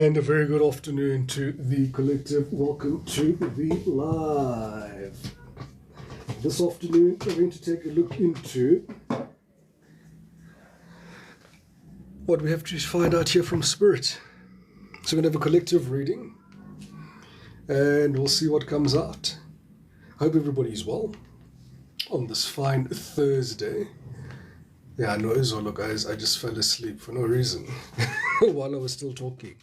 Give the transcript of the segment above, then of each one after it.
And a very good afternoon to the collective. Welcome to the live. This afternoon, we're going to take a look into what we have to find out here from Spirit. So we're going to have a collective reading and we'll see what comes out. I hope everybody's well on this fine Thursday. Yeah, I know, Izolo guys, I just fell asleep for no reason while I was still talking.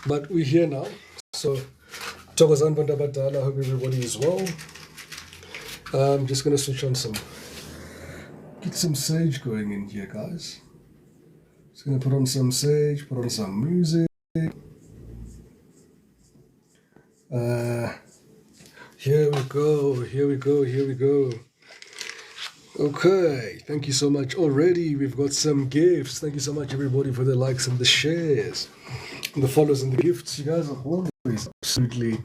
But we're here now, so Thokozani bantu abadala, I hope everybody is well. I'm just going to switch on get some sage going in here, guys. Just going to put on some sage, put on some music. Here we go. Okay, thank you so much. Already we've got some gifts. Thank you so much, everybody, for the likes and the shares. And the follows and the gifts. You guys are always absolutely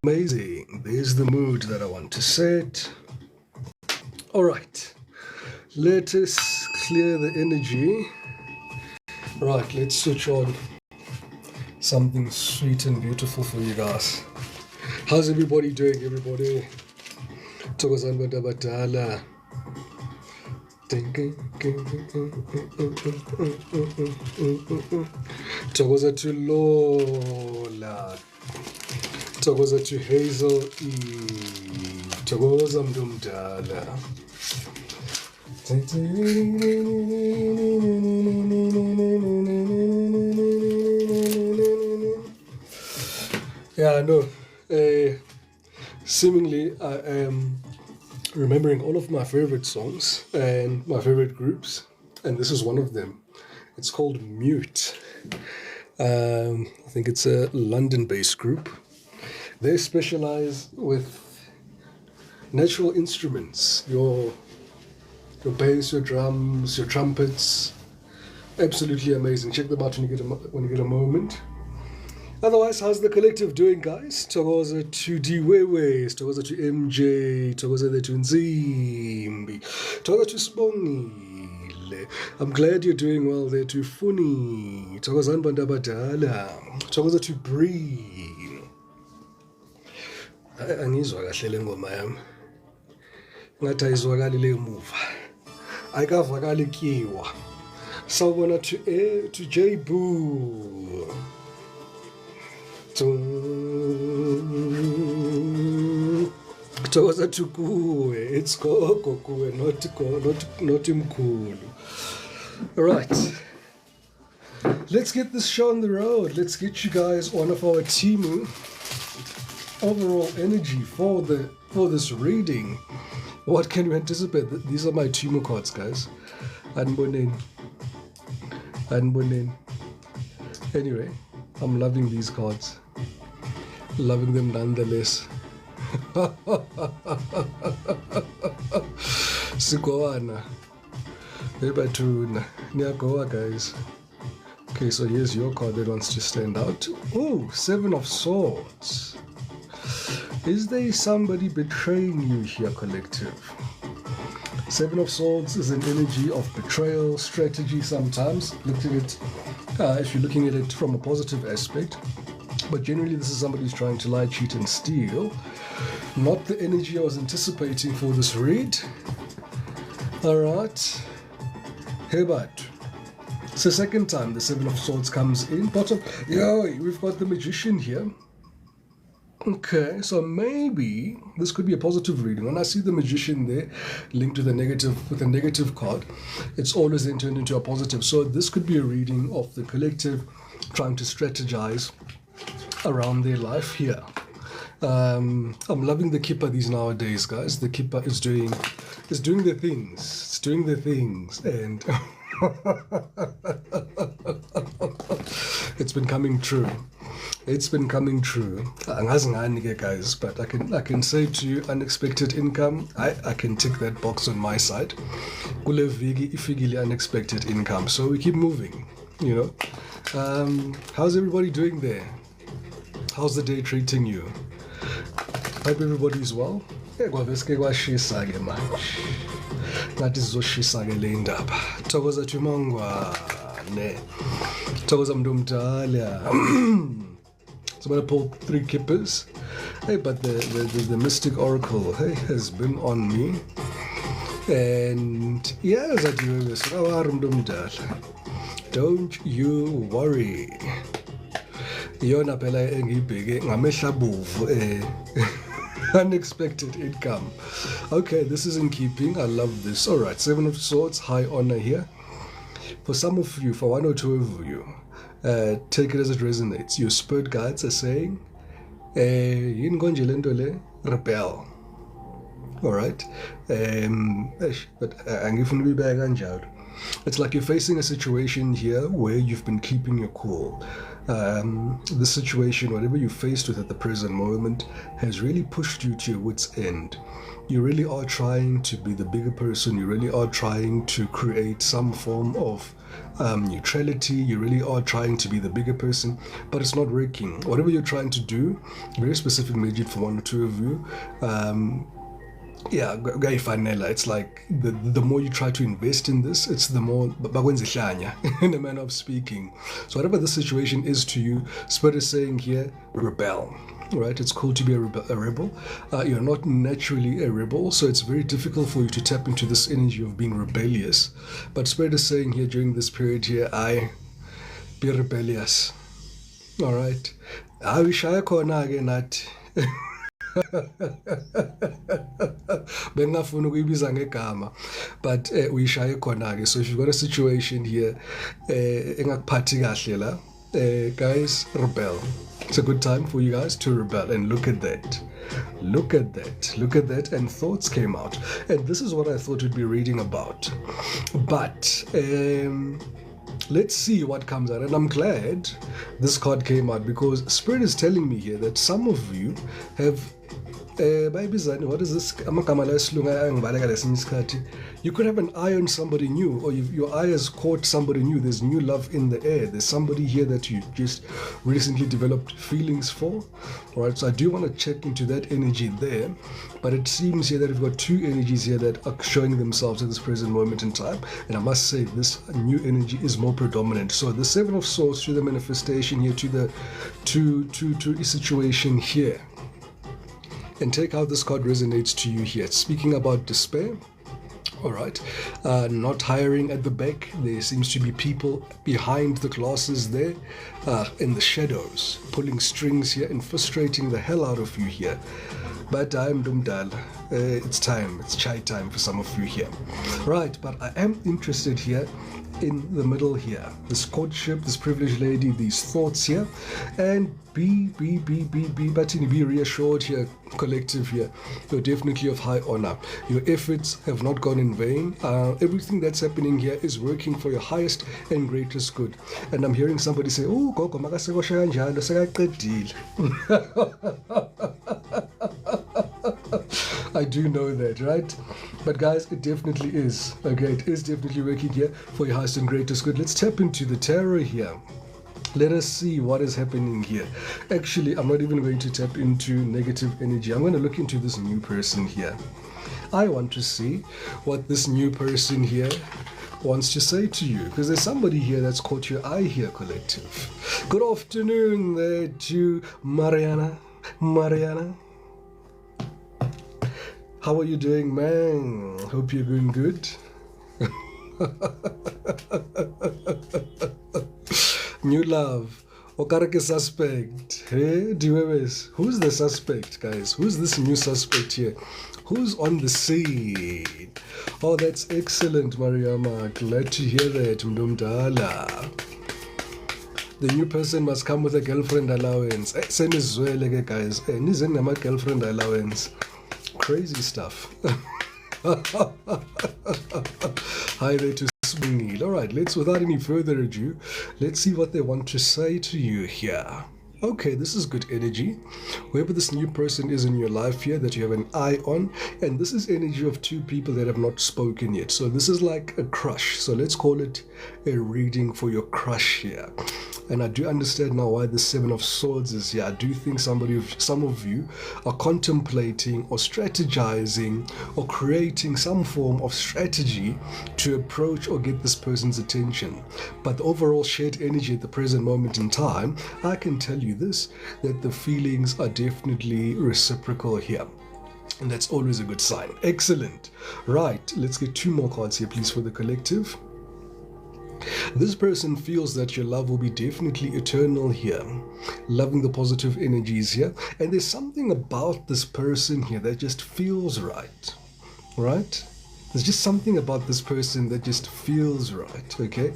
amazing. There's the mood that I want to set. All right, let us clear the energy. Right, let's switch on something sweet and beautiful for you guys. How's everybody doing, everybody? Thokozani bantu abadala. Thokoza to Lola, Thokoza to Hazel E, Thokoza Mdumdala. Yeah, I know. Seemingly, I am remembering all of my favorite songs and my favorite groups, and this is one of them. It's called Mute. I think it's a London-based group. They specialize with natural instruments, your bass, your drums, your trumpets. Absolutely amazing. Check them out when you get a moment. Otherwise, how's the collective doing, guys? Thokoza to Diwewe, Thokoza to MJ, Thokoza to Nzimbi, Thokoza to Sibongile. I'm glad you're doing well there to Funi, Thokozani bantu abadala, Thokoza to Bree. Angizwa kahle le ngoma yami. Ngathi ayizwakali le muva. Ayikavakali kiwa. Sawubona to J Boo. Thokoza to Kuwe. It's Koko Kuwe, not Mkulu. All right. Let's get this show on the road. Let's get you guys one of our Timu overall energy for this reading. What can you anticipate? These are my Timu cards, guys. Anbonin. Anyway, I'm loving these cards. Loving them nonetheless. Sikoana. Ebatuna. Niagoa, guys. Okay, so here's your card that wants to stand out. Oh, 7 of Swords. Is there somebody betraying you here, collective? 7 of Swords is an energy of betrayal, strategy sometimes. If you're looking at it from a positive aspect. But generally, this is somebody who's trying to lie, cheat, and steal. Not the energy I was anticipating for this read. All right. Hebat. It's the second time the 7 of Swords comes in. Bottom. Yo, we've got the Magician here. Okay, so maybe this could be a positive reading. When I see the Magician there linked to the negative with a negative card, it's always then turned into a positive. So this could be a reading of the collective trying to strategize around their life here. I'm loving the kippa these nowadays, guys. The kippa is doing the things. It's doing the things, and it's been coming true. It's been coming true. Guys, but I can say to you, unexpected income. I can tick that box on my side. Kule viki ifigile unexpected income. So we keep moving. You know. How's everybody doing there? How's the day treating you? Hope everybody's well. Kwaveske kwashisa ke manje. Ngathi sizoshisa ke le ndaba. Thokoza to Mangwane. Thokoza mntu omdala. So I'm going to pull 3 kippers. Hey, but the Mystic Oracle, hey, has been on me. And yeah, as I do this, don't you worry. Yona phela engibheke ngamehla bovu unexpected income. Okay, this is in keeping. I love this. All right, 7 of Swords, high honor here. For some of you, for 1 or 2 of you, take it as it resonates. Your spirit guides are saying, rebel. All right. But it's like you're facing a situation here where you've been keeping your cool. The situation, whatever you're faced with at the present moment, has really pushed you to your wit's end. You really are trying to be the bigger person. You really are trying to create some form of neutrality. You really are trying to be the bigger person, but it's not working. Whatever you're trying to do, very specific message for 1 or 2 of you. Yeah, it's like the more you try to invest in this, it's the more in a manner of speaking. So whatever the situation is to you, Spirit is saying here, rebel. Right? It's cool to be a rebel. You're not naturally a rebel, so it's very difficult for you to tap into this energy of being rebellious. But Spirit is saying here during this period here, be rebellious. All right. I wish I could not. Bengafuna ukuyibiza ngegama, but uyishaye khona-ke. So if you've got a situation here engakuphathi kahle la, guys, rebel. It's a good time for you guys to rebel. And look at that, and thoughts came out, and this is what I thought we'd be reading about. But let's see what comes out. And I'm glad this card came out, because Spirit is telling me here that some of you have what is this? You could have an eye on somebody new, or your eye has caught somebody new. There's new love in the air. There's somebody here that you just recently developed feelings for. All right, so I do want to check into that energy there, but it seems here that we've got 2 energies here that are showing themselves at this present moment in time, and I must say this new energy is more predominant. So the 7 of Swords to the manifestation here, to the to a situation here. And take how this card resonates to you here. It's speaking about despair. All right, not hiring at the back. There seems to be people behind the glasses there, in the shadows, pulling strings here and frustrating the hell out of you here. But I'm Dumdal. It's time. It's chai time for some of you here. Right, but I am interested here in the middle here. This courtship, this privileged lady, these thoughts here, and be reassured here, collective here. You're definitely of high honor. Your efforts have not gone in vain. Everything that's happening here is working for your highest and greatest good. And I'm hearing somebody say, oh, gogo makasekosha kanjalo sekaqedile. I do know that, right? But guys, it definitely is. Okay, it is definitely working here for your highest and greatest good. Let's tap into the tarot here. Let us see what is happening here. Actually, I'm not even going to tap into negative energy. I'm going to look into this new person here. I want to see what this new person here wants to say to you, because there's somebody here that's caught your eye here, collective. Good afternoon there to Mariana. How are you doing, man? Hope you're doing good. New love. Okarake suspect. Hey, Diwebes. Who's the suspect, guys? Who's this new suspect here? Who's on the scene? Oh, that's excellent, Mariama. Glad to hear that, Mdumdala. The new person must come with a girlfriend allowance. Send as well, guys. Nizeng nama girlfriend allowance. Crazy stuff. Hi there to Swingy. All right, without any further ado, let's see what they want to say to you here. Okay, this is good energy. Whoever this new person is in your life here that you have an eye on, and this is energy of 2 people that have not spoken yet. So this is like a crush. So let's call it a reading for your crush here. And I do understand now why the Seven of Swords is here. I do think some of you are contemplating or strategizing or creating some form of strategy to approach or get this person's attention. But the overall shared energy at the present moment in time, I can tell you this, that the feelings are definitely reciprocal here. And that's always a good sign. Excellent. Right, let's get 2 more cards here, please, for the collective. This person feels that your love will be definitely eternal here, loving the positive energies here, and there's something about this person here that just feels right, right? There's just something about this person that just feels right, okay?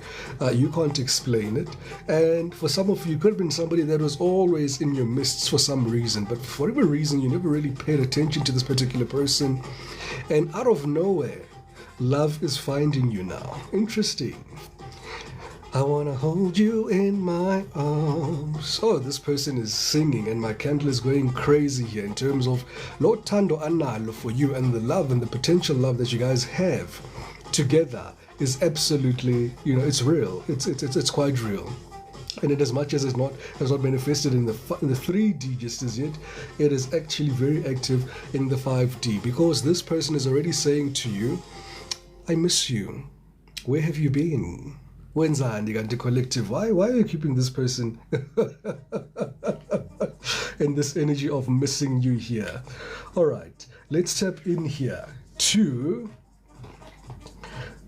You can't explain it, and for some of you, it could have been somebody that was always in your midst for some reason, but for whatever reason, you never really paid attention to this particular person, and out of nowhere, love is finding you now. Interesting. I want to hold you in my arms. Oh, this person is singing and my candle is going crazy here in terms of Lord Tando Analo for you, and the love and the potential love that you guys have together is absolutely, it's real. It's quite real. And in as much as it's has not manifested in the 3D just as yet, it is actually very active in the 5D, because this person is already saying to you, I miss you. Where have you been? When's the collective? Why are you keeping this person in this energy of missing you here? All right, let's tap in here to...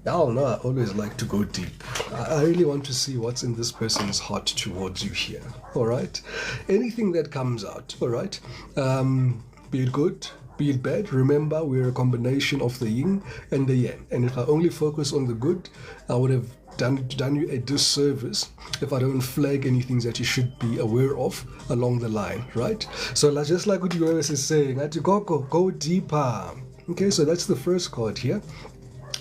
Y'all know I always like to go deep. I really want to see what's in this person's heart towards you here. All right, anything that comes out. All right, be it good, be it bad. Remember, we're a combination of the yin and the yang. And if I only focus on the good, I would have done you a disservice if I don't flag any things that you should be aware of along the line, right? So just like what UOS is saying, go deeper. Okay, so that's the first card here.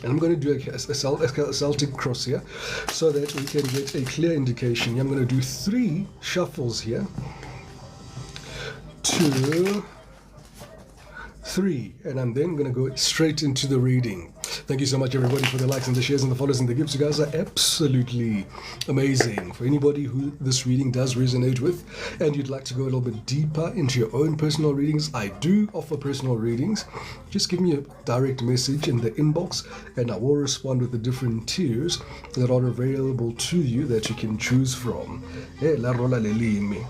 And I'm going to do a Celtic cross here so that we can get a clear indication. I'm going to do 3 shuffles here. 2, 3, and I'm then going to go straight into the reading. Thank you so much, everybody, for the likes and the shares and the follows and the gifts. You guys are absolutely amazing. For anybody who this reading does resonate with and you'd like to go a little bit deeper into your own personal readings, I do offer personal readings. Just give me a direct message in the inbox and I will respond with the different tiers that are available to you that you can choose from. Hey, la rola lelimi.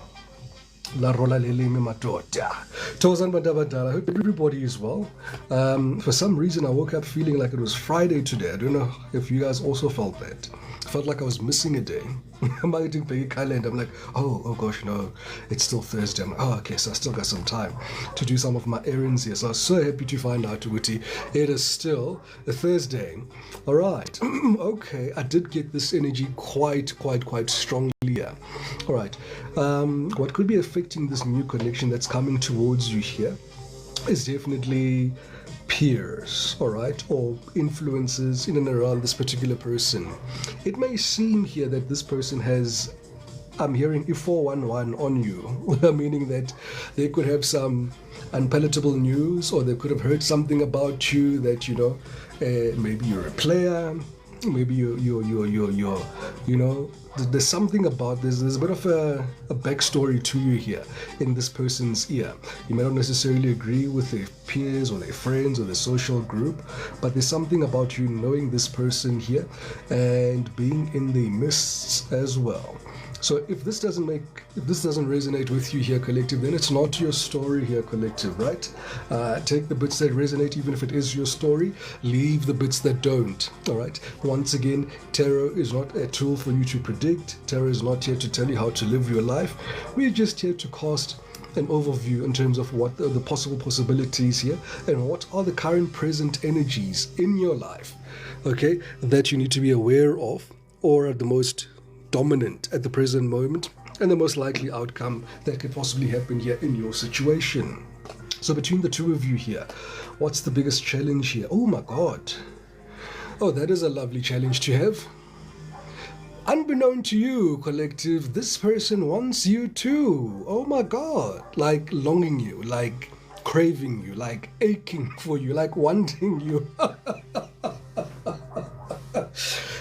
La rola lelimi matota. Tozan Badabadala. I hope everybody is well. For some reason, I woke up feeling like it was Friday today. I don't know if you guys also felt that. I felt like I was missing a day. I'm getting big calendar. I'm like, oh gosh, no, it's still Thursday. I'm like, oh, okay, so I still got some time to do some of my errands here. So I was so happy to find out, Witty, it is still a Thursday. All right. Okay, I did get this energy quite strongly here. All right. What could be affecting this new connection that's coming towards you here is definitely peers, all right, or influences in and around this particular person. It may seem here that this person has, I'm hearing E411 on you, meaning that they could have some unpalatable news, or they could have heard something about you that, maybe you're a player, maybe there's something about this. There's a bit of a backstory to you here in this person's ear. You may not necessarily agree with their peers or their friends or their social group, but there's something about you knowing this person here and being in the mists as well. So if this doesn't resonate with you here, collective, then it's not your story here, collective, right? Take the bits that resonate, even if it is your story. Leave the bits that don't, all right? Once again, tarot is not a tool for you to predict. Tarot is not here to tell you how to live your life. We're just here to cast an overview in terms of what are the possible possibilities here and what are the current present energies in your life, okay, that you need to be aware of, or at the most dominant at the present moment, and the most likely outcome that could possibly happen here in your situation. So between the two of you here, what's the biggest challenge here? Oh my God. Oh, that is a lovely challenge to have. Unbeknown to you, collective, this person wants you too. Oh my God. Like longing you, like craving you, like aching for you, like wanting you.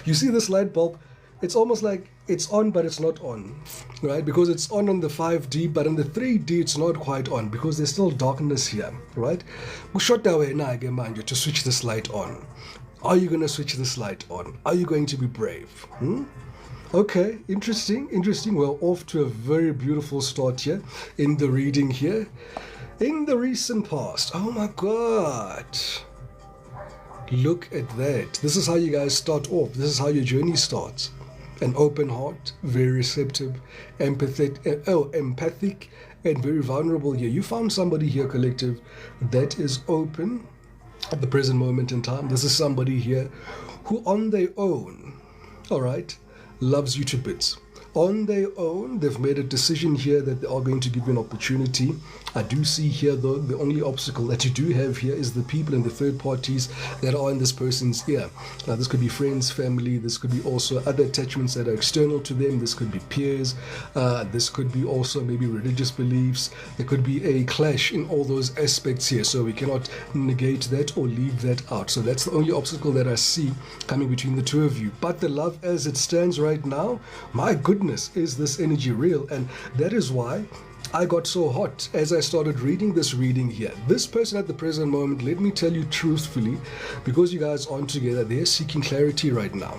You see this light bulb? it's almost like it's on, but it's not on, right? Because it's on the 5D, but on the 3D, it's not quite on because there's still darkness here, right? To switch this light on. Are you going to switch this light on? Are you going to be brave? Okay, interesting. We're off to a very beautiful start here in the reading here. In the recent past, oh my God. Look at that. This is how you guys start off. This is how your journey starts. An open heart, very receptive, empathic, and very vulnerable here. You found somebody here, collective, that is open at the present moment in time. This is somebody here who on their own, all right, loves you to bits. On their own, they've made a decision here that they are going to give you an opportunity. I do see here, though, the only obstacle that you do have here is the people and the third parties that are in this person's ear. Now, this could be friends, family. This could be also other attachments that are external to them. This could be peers. This could be also maybe religious beliefs. There could be a clash in all those aspects here. So we cannot negate that or leave that out. So that's the only obstacle that I see coming between the two of you. But the love as it stands right now, my goodness, is this energy real? And that is why I got so hot as I started reading this reading here. This person at the present moment, let me tell you truthfully, because you guys aren't together, they're seeking clarity right now.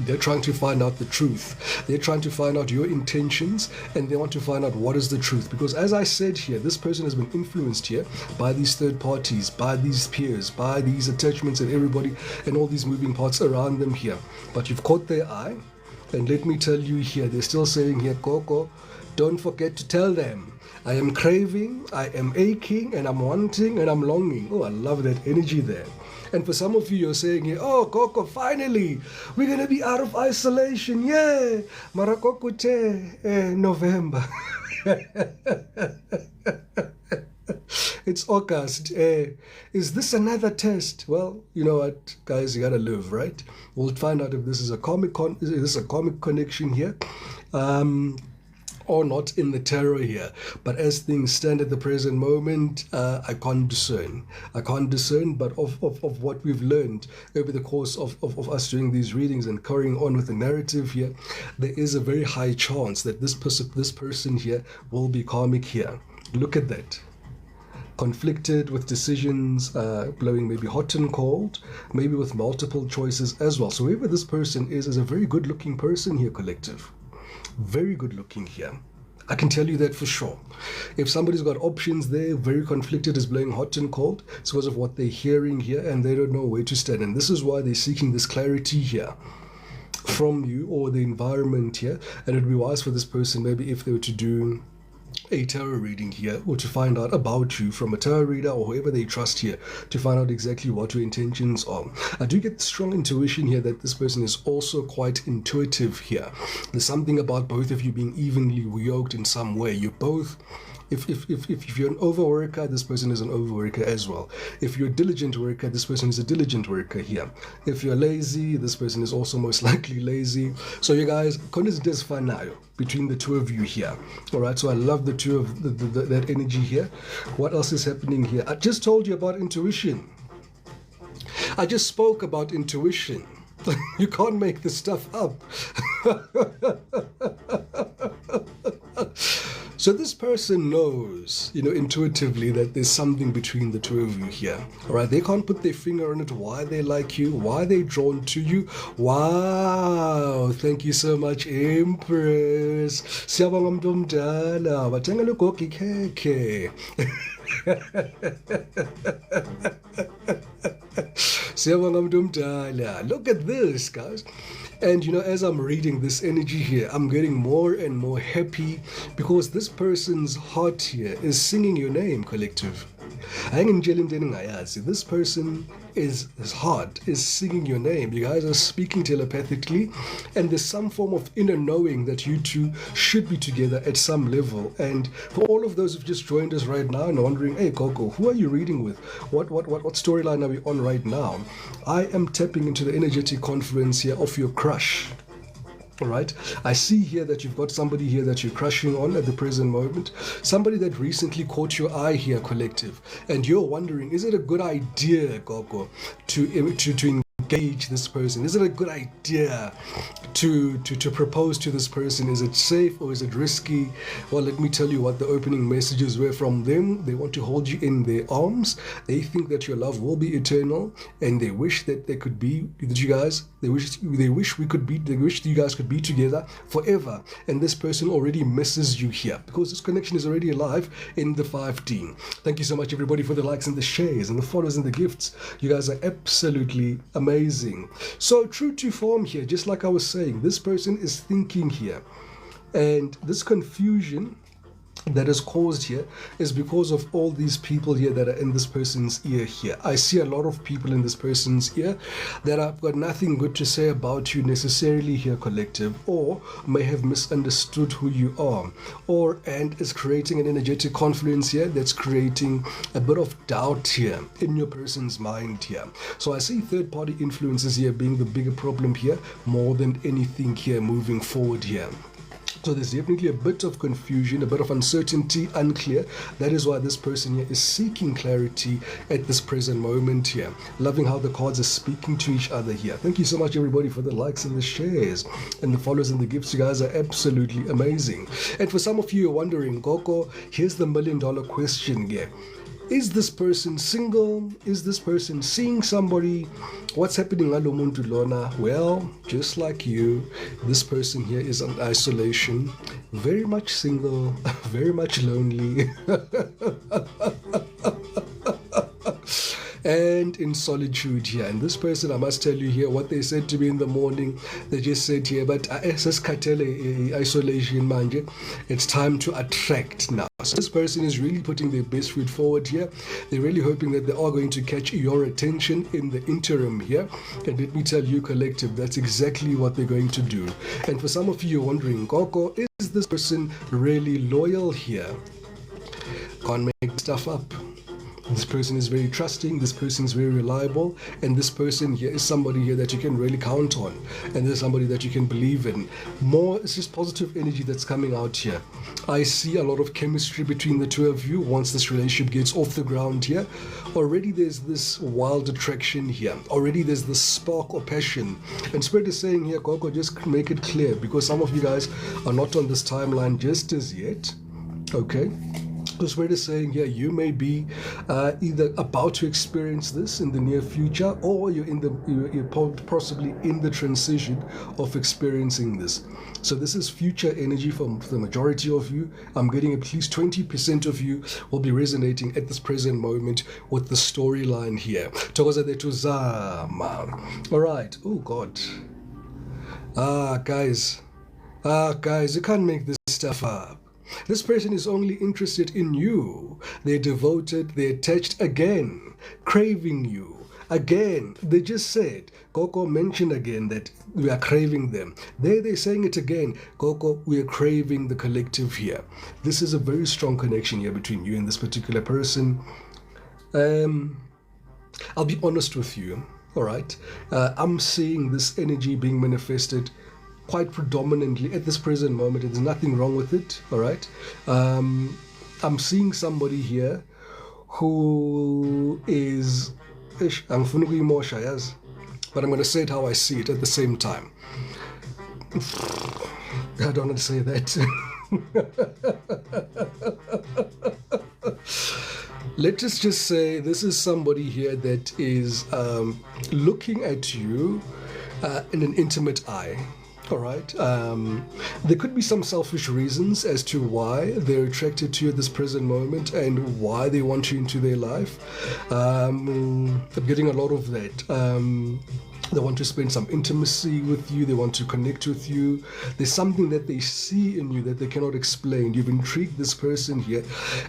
They're trying to find out the truth. They're trying to find out your intentions, and they want to find out what is the truth. Because as I said here, this person has been influenced here by these third parties, by these peers, by these attachments and everybody and all these moving parts around them here. But you've caught their eye, and let me tell you here, they're still saying here, Coco, don't forget to tell them, I am craving, I am aching, and I'm wanting, and I'm longing. Oh, I love that energy there. And for some of you, you're saying here, oh, Coco, finally, we're going to be out of isolation. Yeah, Mara Coco November. It's August. Is this another test? Well, you know what, guys, you gotta live, right? We'll find out if this is a comic connection here. Or not in the tarot here. But as things stand at the present moment, I can't discern. But of what we've learned over the course of us doing these readings and carrying on with the narrative here, there is a very high chance that this person here will be karmic here. Look at that. Conflicted with decisions, blowing maybe hot and cold, maybe with multiple choices as well. So whoever this person is a very good looking person here, collective. Very good looking here. I can tell you that for sure. If somebody's got options there, very conflicted, is blowing hot and cold, it's because of what they're hearing here and they don't know where to stand. And this is why they're seeking this clarity here from you or the environment here. And it would be wise for this person, maybe if they were to do a tarot reading here, or to find out about you from a tarot reader or whoever they trust here, to find out exactly what your intentions are. I do get strong intuition here that this person is also quite intuitive here. There's something about both of you being evenly yoked in some way. You're both, if you're an overworker, this person is an overworker as well. If you're a diligent worker, this person is a diligent worker here. If you're lazy, this person is also most likely lazy. So you guys, between the two of you here. All right, so I love the two of that energy here. What else is happening here? I just told you about intuition. I just spoke about intuition. You can't make this stuff up. So this person knows, intuitively that there's something between the two of you here. All right, they can't put their finger on it, why they like you, why they're drawn to you. Wow, thank you so much, Empress. Siyabonga mntu omdala, bathengele ugogo ikhekhe. Look at this, guys. And as I'm reading this energy here, I'm getting more and more happy because this person's heart here is singing your name, collective. This person his heart is singing your name. You guys are speaking telepathically, and there's some form of inner knowing that you two should be together at some level. And for all of those who've just joined us right now and wondering, hey Coco, who are you reading with? What storyline are we on right now? I am tapping into the energetic confluence here of your crush. All right, I see here that you've got somebody here that you're crushing on at the present moment, somebody that recently caught your eye here, collective, and you're wondering, is it a good idea, Gogo, to engage this person? Is it a good idea to propose to this person? Is it safe or is it risky? Well, let me tell you what the opening messages were from them. They want to hold you in their arms. They think that your love will be eternal, and they wish that they could be that you guys. They wish you guys could be together forever. And this person already misses you here because this connection is already alive in the 5D. Thank you so much, everybody, for the likes and the shares and the follows and the gifts. You guys are absolutely amazing. So true to form here, just like I was saying, this person is thinking here, and this confusion that is caused here is because of all these people here that are in this person's ear here. I see a lot of people in this person's ear that have got nothing good to say about you necessarily here, collective, or may have misunderstood who you are, and is creating an energetic confluence here that's creating a bit of doubt here in your person's mind here. So I see third-party influences here being the bigger problem here more than anything here moving forward here. So there's definitely a bit of confusion, a bit of uncertainty, unclear. That is why this person here is seeking clarity at this present moment here. Loving how the cards are speaking to each other here. Thank you so much, everybody, for the likes and the shares and the follows and the gifts. You guys are absolutely amazing. And for some of you who are wondering, Gogo, here's the $1 million question here. Is this person single? Is this person seeing somebody? What's happening ngalo muntu lona? Well, just like you, this person here is in isolation, very much single, very much lonely. And in solitude here. And this person, I must tell you here, what they said to me in the morning, they just said here, but isolation manje, it's time to attract now. So this person is really putting their best foot forward here. They're really hoping that they are going to catch your attention in the interim here. And let me tell you, collective, that's exactly what they're going to do. And for some of you wondering, Gogo, is this person really loyal here? Can't make stuff up. This person is very trusting, this person is very reliable, and this person here is somebody here that you can really count on, and there's somebody that you can believe in. More, it's just positive energy that's coming out here. I see a lot of chemistry between the two of you once this relationship gets off the ground here. Already there's this wild attraction here. Already there's this spark or passion. And Spirit is saying here, Gogo, just make it clear, because some of you guys are not on this timeline just as yet. Okay? So Spirit is saying here, you may be either about to experience this in the near future, or you're possibly in the transition of experiencing this. So this is future energy from the majority of you. I'm getting at least 20% of you will be resonating at this present moment with the storyline here. All right. Oh God. Guys, you can't make this stuff up. This person is only interested in you. They're devoted, they're attached again, craving you. Again, they just said, Gogo mentioned again that we are craving them. They're saying it again, Gogo, we are craving the collective here. This is a very strong connection here between you and this particular person. I'll be honest with you, all right? I'm seeing this energy being manifested quite predominantly at this present moment. There's nothing wrong with it, all right? I'm seeing somebody here who is, but I'm going to say it how I see it at the same time. I don't want to say that. Let's just say this is somebody here that is looking at you in an intimate eye. All right. There could be some selfish reasons as to why they're attracted to you at this present moment and why they want you into their life. I'm getting a lot of that. They want to spend some intimacy with you. They want to connect with you. There's something that they see in you that they cannot explain. You've intrigued this person here.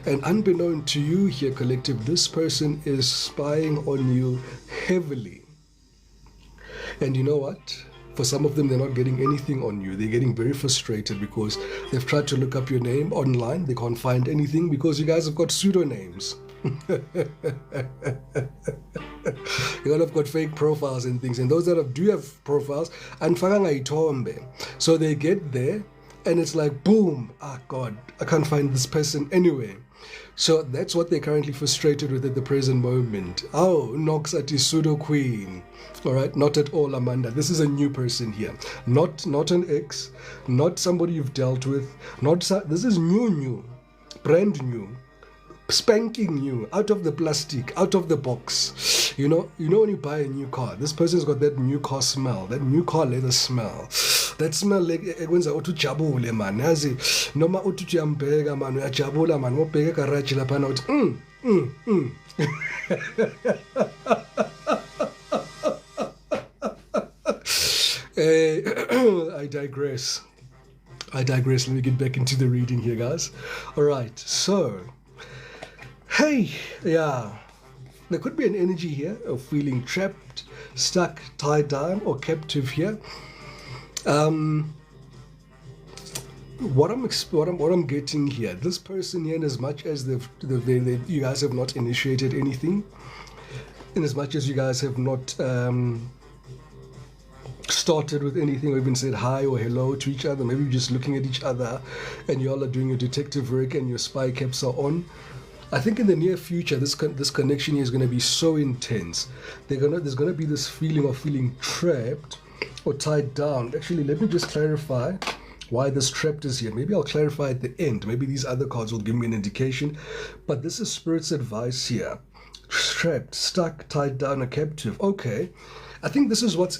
And unbeknown to you here, collective, this person is spying on you heavily. And you know what? For some of them, they're not getting anything on you. They're getting very frustrated because they've tried to look up your name online. They can't find anything because you guys have got pseudonames. You all have got fake profiles and things. And those that do have profiles, so they get there, and it's like, boom, ah, God, I can't find this person anywhere. So that's what they're currently frustrated with at the present moment. Oh, Nox at his pseudo queen. All right, not at all, Amanda. This is a new person here. Not an ex, not somebody you've dealt with. This is new, brand new, spanking new, out of the plastic, out of the box. You know when you buy a new car, this person's got that new car smell, that new car leather smell. That smell like ekwenza uthi ujabule man, yazi noma uthi uyambheka man, uyajabula man, ngobheka egarage lapha na uthi I digress. Let me get back into the reading here, guys. All right, so hey, yeah, there could be an energy here of feeling trapped, stuck, tied down, or captive here. What I'm getting here, this person here, in as much as you guys have not initiated anything, in as much as you guys have not started with anything or even said hi or hello to each other, maybe you're just looking at each other and you all are doing your detective work and your spy caps are on. I think in the near future, this connection here is going to be so intense. There's going to be this feeling of feeling trapped or tied down. Actually, let me just clarify why this trapped is here. Maybe I'll clarify at the end. Maybe these other cards will give me an indication. But this is Spirit's advice here. Trapped, stuck, tied down, or captive. Okay. I think this is what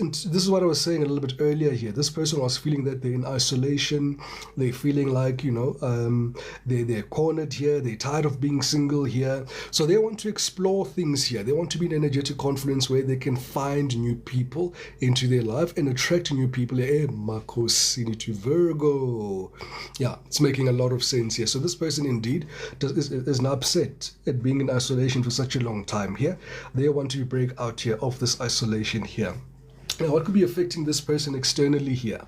I was saying a little bit earlier here. This person was feeling that they're in isolation. They're feeling like, they're cornered here. They're tired of being single here. So they want to explore things here. They want to be in energetic confluence where they can find new people into their life and attract new people. Makosini to Virgo. Yeah, it's making a lot of sense here. So this person indeed is now upset at being in isolation for such a long time here. They want to break out here of this isolation here. Now, what could be affecting this person externally here?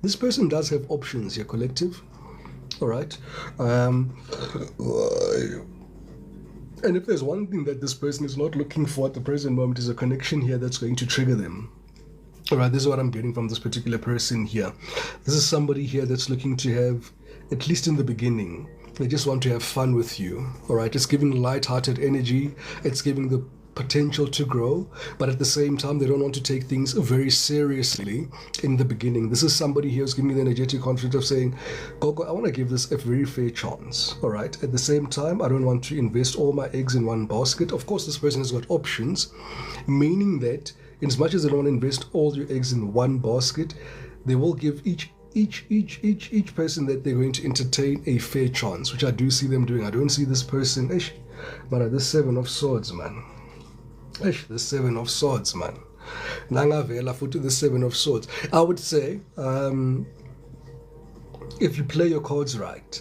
This person does have options here, collective. All right. And if there's one thing that this person is not looking for at the present moment, is a connection here that's going to trigger them. All right, this is what I'm getting from this particular person here. This is somebody here that's looking to have, at least in the beginning, they just want to have fun with you. All right, it's giving light-hearted energy. It's giving the potential to grow, but at the same time, they don't want to take things very seriously in the beginning. This is somebody here who's giving me the energetic confidence of saying, Coco, I want to give this a very fair chance. All right, at the same time, I don't want to invest all my eggs in one basket. Of course, this person has got options, meaning that in as much as they don't want to invest all your eggs in one basket, they will give each person that they're going to entertain a fair chance, which I do see them doing. I don't see this person, but this Seven of Swords, man. The Seven of Swords, man. Nangavela futhi the Seven of Swords. I would say, if you play your cards right,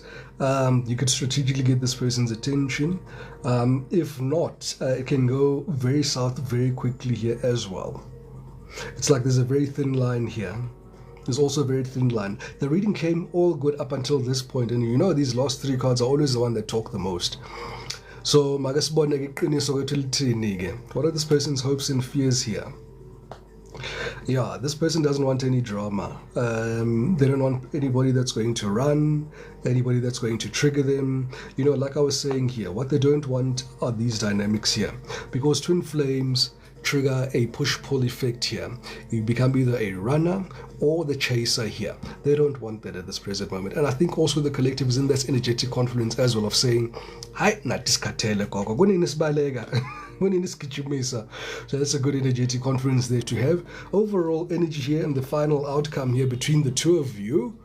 you could strategically get this person's attention. If not, it can go very south very quickly here as well. It's like there's a very thin line here. There's also a very thin line. The reading came all good up until this point, and these last three cards are always the one that talk the most. So, what are this person's hopes and fears here? Yeah, this person doesn't want any drama. They don't want anybody that's going to run, anybody that's going to trigger them. Like I was saying here, what they don't want are these dynamics here, because twin flames trigger a push-pull effect here. You become either a runner or the chaser here. They don't want that at this present moment. And I think also the collective is in that energetic confluence as well of saying, hi, natiskatele koko, so that's a good energetic confluence there to have. Overall energy here and the final outcome here between the two of you.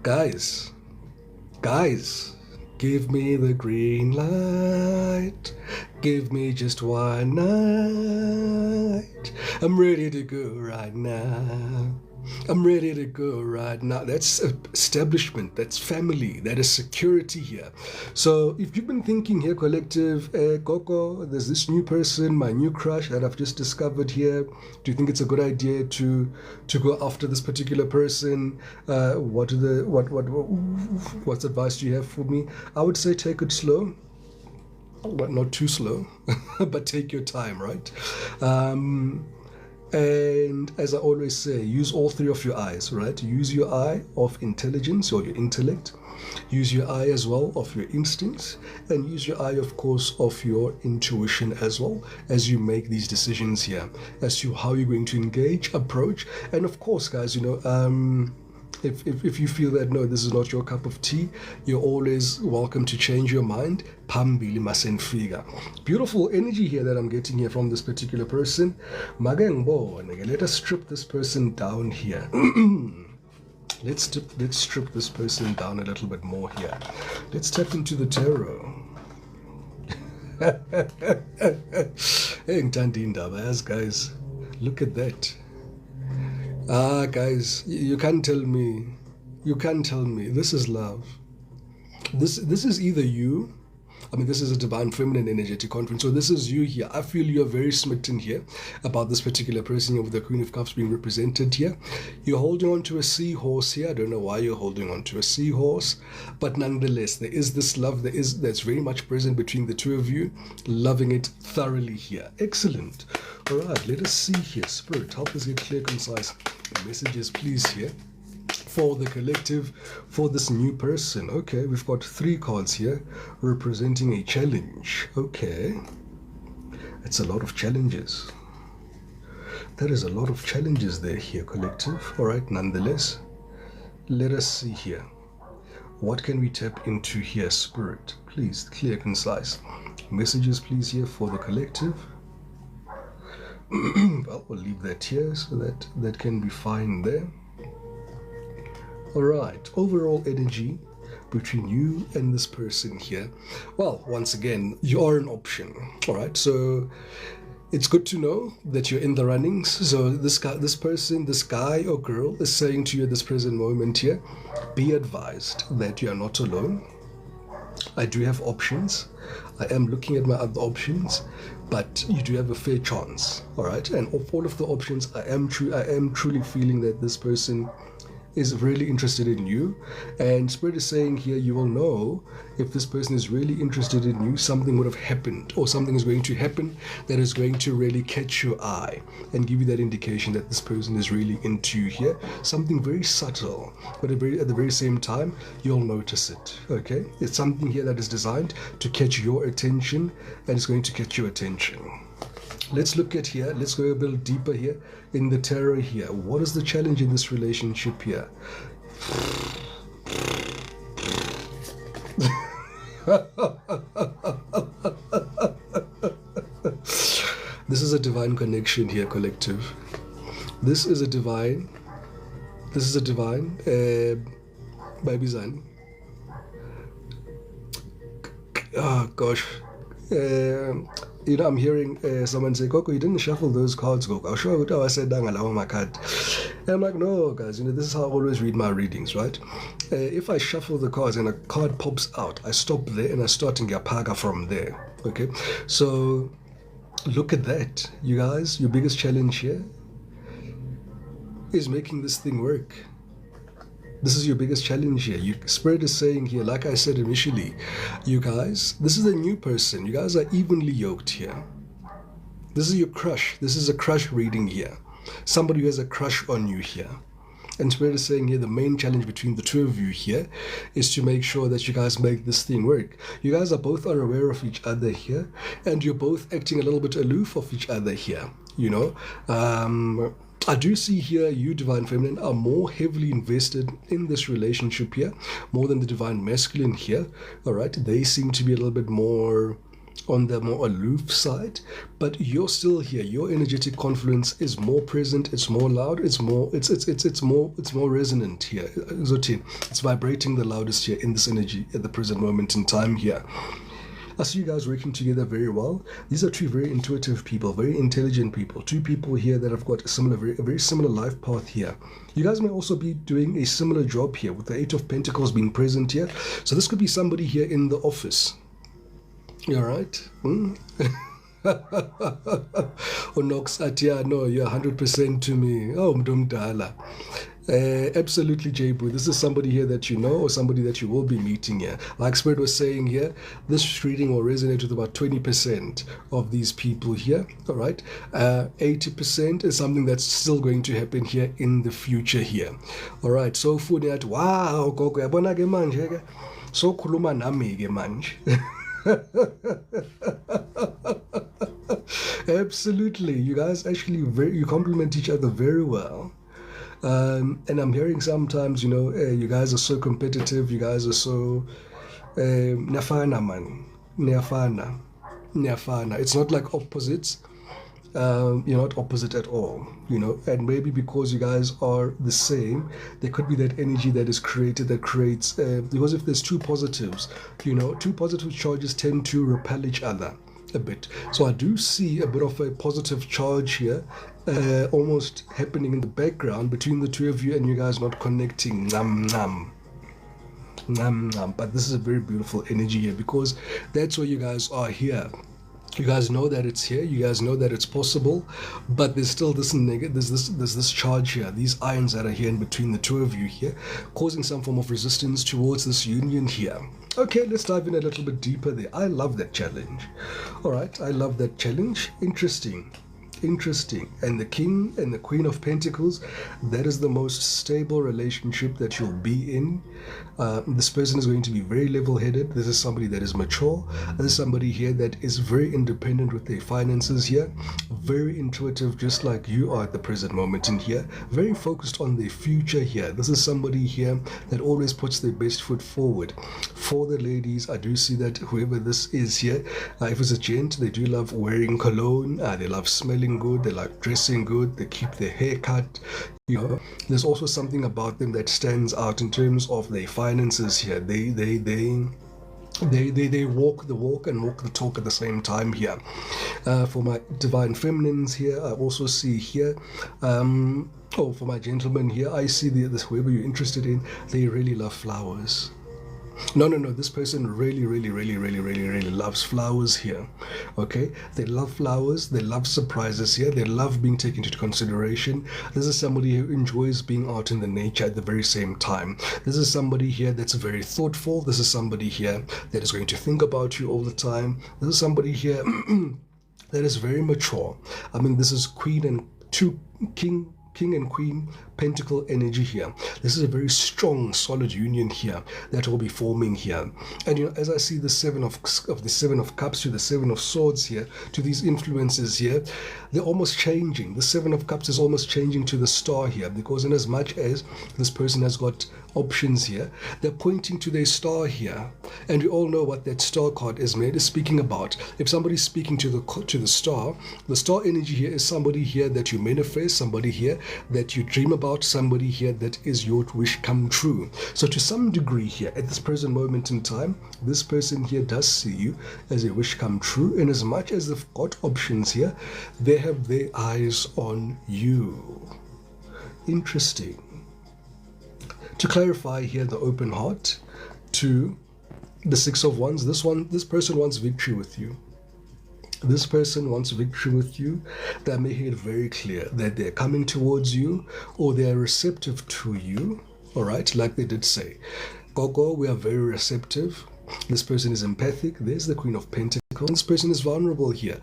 Guys, give me the green light. Give me just one night. I'm ready to go right now. That's establishment, that's family, that is security here. So if you've been thinking here, collective, Coco, there's this new person, my new crush that I've just discovered here. Do you think it's a good idea to go after this particular person? What advice do you have for me? I would say take it slow, but not too slow, but take your time, right? And as I always say, use all three of your eyes, right? Use your eye of intelligence or your intellect. Use your eye as well of your instincts, and use your eye, of course, of your intuition as well as you make these decisions here as to how you're going to engage, approach, and of course, guys, if you feel that no, this is not your cup of tea, you're always welcome to change your mind. Pambili masenfika. Beautiful energy here that I'm getting here from this particular person. Let us strip this person down here. Let's strip this person down a little bit more here. Let's tap into the tarot. Hey, guys, look at that. Guys, you can't tell me. You can't tell me. This is love. This is either you. I mean, this is a divine feminine energetic conference. So this is you here. I feel you're very smitten here about this particular person here with the Queen of Cups being represented here. You're holding on to a seahorse here. I don't know why you're holding on to a seahorse, but nonetheless, there is this love that's very much present between the two of you, loving it thoroughly here. Excellent. All right, let us see here. Spirit, help us get clear, concise messages, please, here for the collective, for this new person. Okay, we've got 3 cards here representing a challenge. Okay, it's a lot of challenges. There is a lot of challenges there here, collective. All right, nonetheless, let us see here. What can we tap into here, Spirit? Please, clear, concise messages, please, here for the collective. Well, we'll leave that here so that can be fine there. All right, overall energy between you and this person here. Well, once again, you are an option. All right, so it's good to know that you're in the runnings. So this guy or girl is saying to you at this present moment here, be advised that you are not alone. I do have options. I am looking at my other options, but you do have a fair chance. All right, and of all of the options, I am truly feeling that this person is really interested in you, and Spirit is saying here, you will know if this person is really interested in you. Something would have happened, or something is going to happen that is going to really catch your eye and give you that indication that this person is really into you here. Something very subtle, but at the very same time, you'll notice it. Okay, it's something here that is designed to catch your attention, and it's going to catch your attention. Let's look at here. Let's go a little deeper here in the tarot here. What is the challenge in this relationship here? This is a divine connection here, collective. This is a divine baby Zan. Oh gosh. I'm hearing someone say, Coco, you didn't shuffle those cards, Coco. I'm sure I said, my card. And I'm like, no, guys, this is how I always read my readings, right? If I shuffle the cards and a card pops out, I stop there and I start in Gapaga from there, okay? So look at that, you guys. Your biggest challenge here is making this thing work. This is your biggest challenge here. Spirit is saying here, like I said initially, you guys, this is a new person. You guys are evenly yoked here. This is your crush. This is a crush reading here. Somebody who has a crush on you here. And Spirit is saying here, the main challenge between the two of you here is to make sure that you guys make this thing work. You guys are both aware of each other here, and you're both acting a little bit aloof of each other here, I do see here you, Divine Feminine, are more heavily invested in this relationship here, more than the Divine Masculine here. All right, they seem to be a little bit more on the more aloof side, but you're still here. Your energetic confluence is more present. It's more loud. It's more resonant here. It's vibrating the loudest here in this energy at the present moment in time here. I see you guys working together very well. These are two very intuitive people, very intelligent people, two people here that have got a very similar life path here. You guys may also be doing a similar job here with the 8 of Pentacles being present here. So this could be somebody here in the office. You all right? Onox Atia, no, you're 100% to me. Oh, Mdumdala. Absolutely, J-Boo. This is somebody here that you know or somebody that you will be meeting here. Like Spirit was saying here, this reading will resonate with about 20% of these people here. All right. 80% is something that's still going to happen here in the future here. All right. So, for that, wow, gogo, yabona ke manje ke. So, khuluma nami ke manje. Absolutely. You guys actually you complement each other very well. And I'm hearing sometimes, you guys are so competitive. You guys are so nafana man, nafana, nafana. It's not like opposites. You're not opposite at all, And maybe because you guys are the same, there could be that energy that is created that creates. Because if there's two positives, two positive charges tend to repel each other a bit. So I do see a bit of a positive charge here, almost happening in the background between the two of you, and you guys not connecting. Nam nam. Nam nam. But this is a very beautiful energy here because that's where you guys are here. You guys know that it's here. You guys know that it's possible, but there's still this there's this charge here. These irons that are here in between the two of you here, causing some form of resistance towards this union here. Okay, let's dive in a little bit deeper there. I love that challenge. All right, I love that challenge. Interesting. And the King and the Queen of Pentacles, that is the most stable relationship that you'll be in. This person is going to be very level-headed. This is somebody that is mature. This is somebody here that is very independent with their finances here, very intuitive, just like you are at the present moment in here, very focused on their future here. This is somebody here that always puts their best foot forward. For the ladies, I do see that whoever this is here, if it's a gent, they do love wearing cologne, they love smelling good, they like dressing good, they keep their hair cut. There's also something about them that stands out in terms of their finances here. They walk the walk and walk the talk at the same time here. For my divine feminines here, I also see here, for my gentlemen here, I see this whoever you're interested in, they really love flowers. No, this person really loves flowers here. Okay, they love flowers, they love surprises here, they love being taken into consideration. This is somebody who enjoys being out in the nature at the very same time. This is somebody here that's very thoughtful. This is somebody here that is going to think about you all the time. This is somebody here that is very mature. I mean, this is Queen and King and Queen Pentacle energy here. This is a very strong, solid union here that will be forming here. And as I see the Seven of Cups to the Seven of Swords here, to these influences here, they're almost changing. The Seven of Cups is almost changing to the Star here, because in as much as this person has got options here, they're pointing to their star here, and we all know what that star card is speaking about. If somebody's speaking to the star energy here is somebody here that you manifest, somebody here that you dream about, somebody here that is your wish come true. So to some degree here, at this present moment in time, this person here does see you as a wish come true, in as much as they've got options here, they have their eyes on you. Interesting. To clarify here, the open heart to the Six of Wands, this person wants victory with you. This person wants victory with you. They're making it very clear that they're coming towards you, or they're receptive to you. All right, like they did say, Gogo, we are very receptive. This person is empathic. There's the Queen of Pentacles. This person is vulnerable here.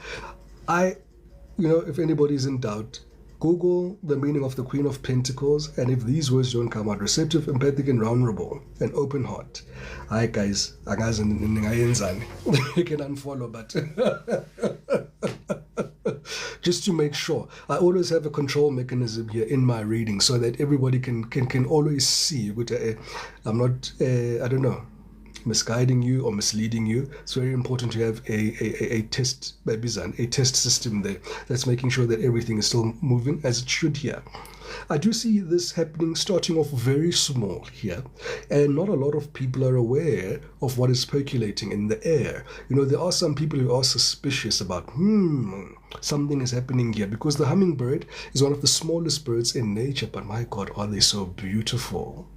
If anybody's in doubt, Google the meaning of the Queen of Pentacles, and if these words don't come out, receptive, empathic, and vulnerable, and open heart. Hi guys, you can unfollow, but just to make sure, I always have a control mechanism here in my reading so that everybody can always see. I'm not, misguiding you or misleading you. It's very important to have a test system there that's making sure that everything is still moving as it should here. I do see this happening, starting off very small here, and not a lot of people are aware of what is percolating in the air. There are some people who are suspicious about something is happening here, because the hummingbird is one of the smallest birds in nature, but my God, are they so beautiful.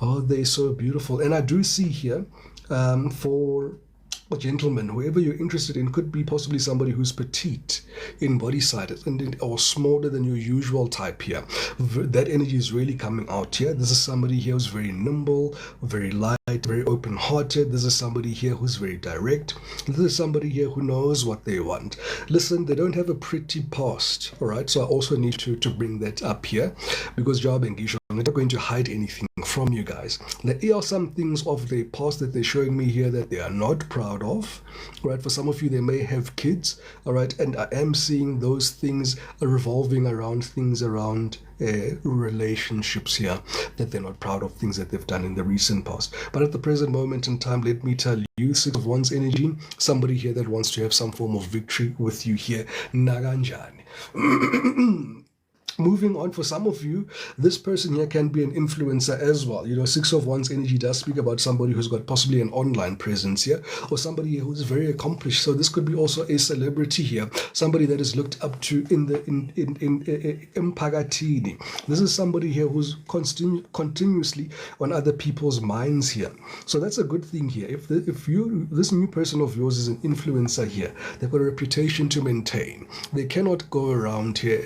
Oh, they're so beautiful. And I do see here, for or gentlemen, whoever you're interested in could be possibly somebody who's petite in body size or smaller than your usual type here. That energy is really coming out here. This is somebody here who's very nimble, very light, very open-hearted. This is somebody here who's very direct. This is somebody here who knows what they want. Listen, they don't have a pretty past, all right? So I also need to bring that up here, because Job and Gisho, I'm not going to hide anything from you guys. There are some things of their past that they're showing me here that they are not proud of, right? For some of you, they may have kids, all right? And I am seeing those things revolving around things around relationships here, that they're not proud of, things that they've done in the recent past. But at the present moment in time, let me tell you, 6 of Wands energy, somebody here that wants to have some form of victory with you here. Naganjani. Moving on, for some of you, this person here can be an influencer as well. You know, 6 of Wands energy does speak about somebody who's got possibly an online presence here, or somebody who's very accomplished. So this could be also a celebrity here, somebody that is looked up to in Mpagatini. This is somebody here who's continuously on other people's minds here. So that's a good thing here. If this new person of yours is an influencer here, they've got a reputation to maintain. They cannot go around here,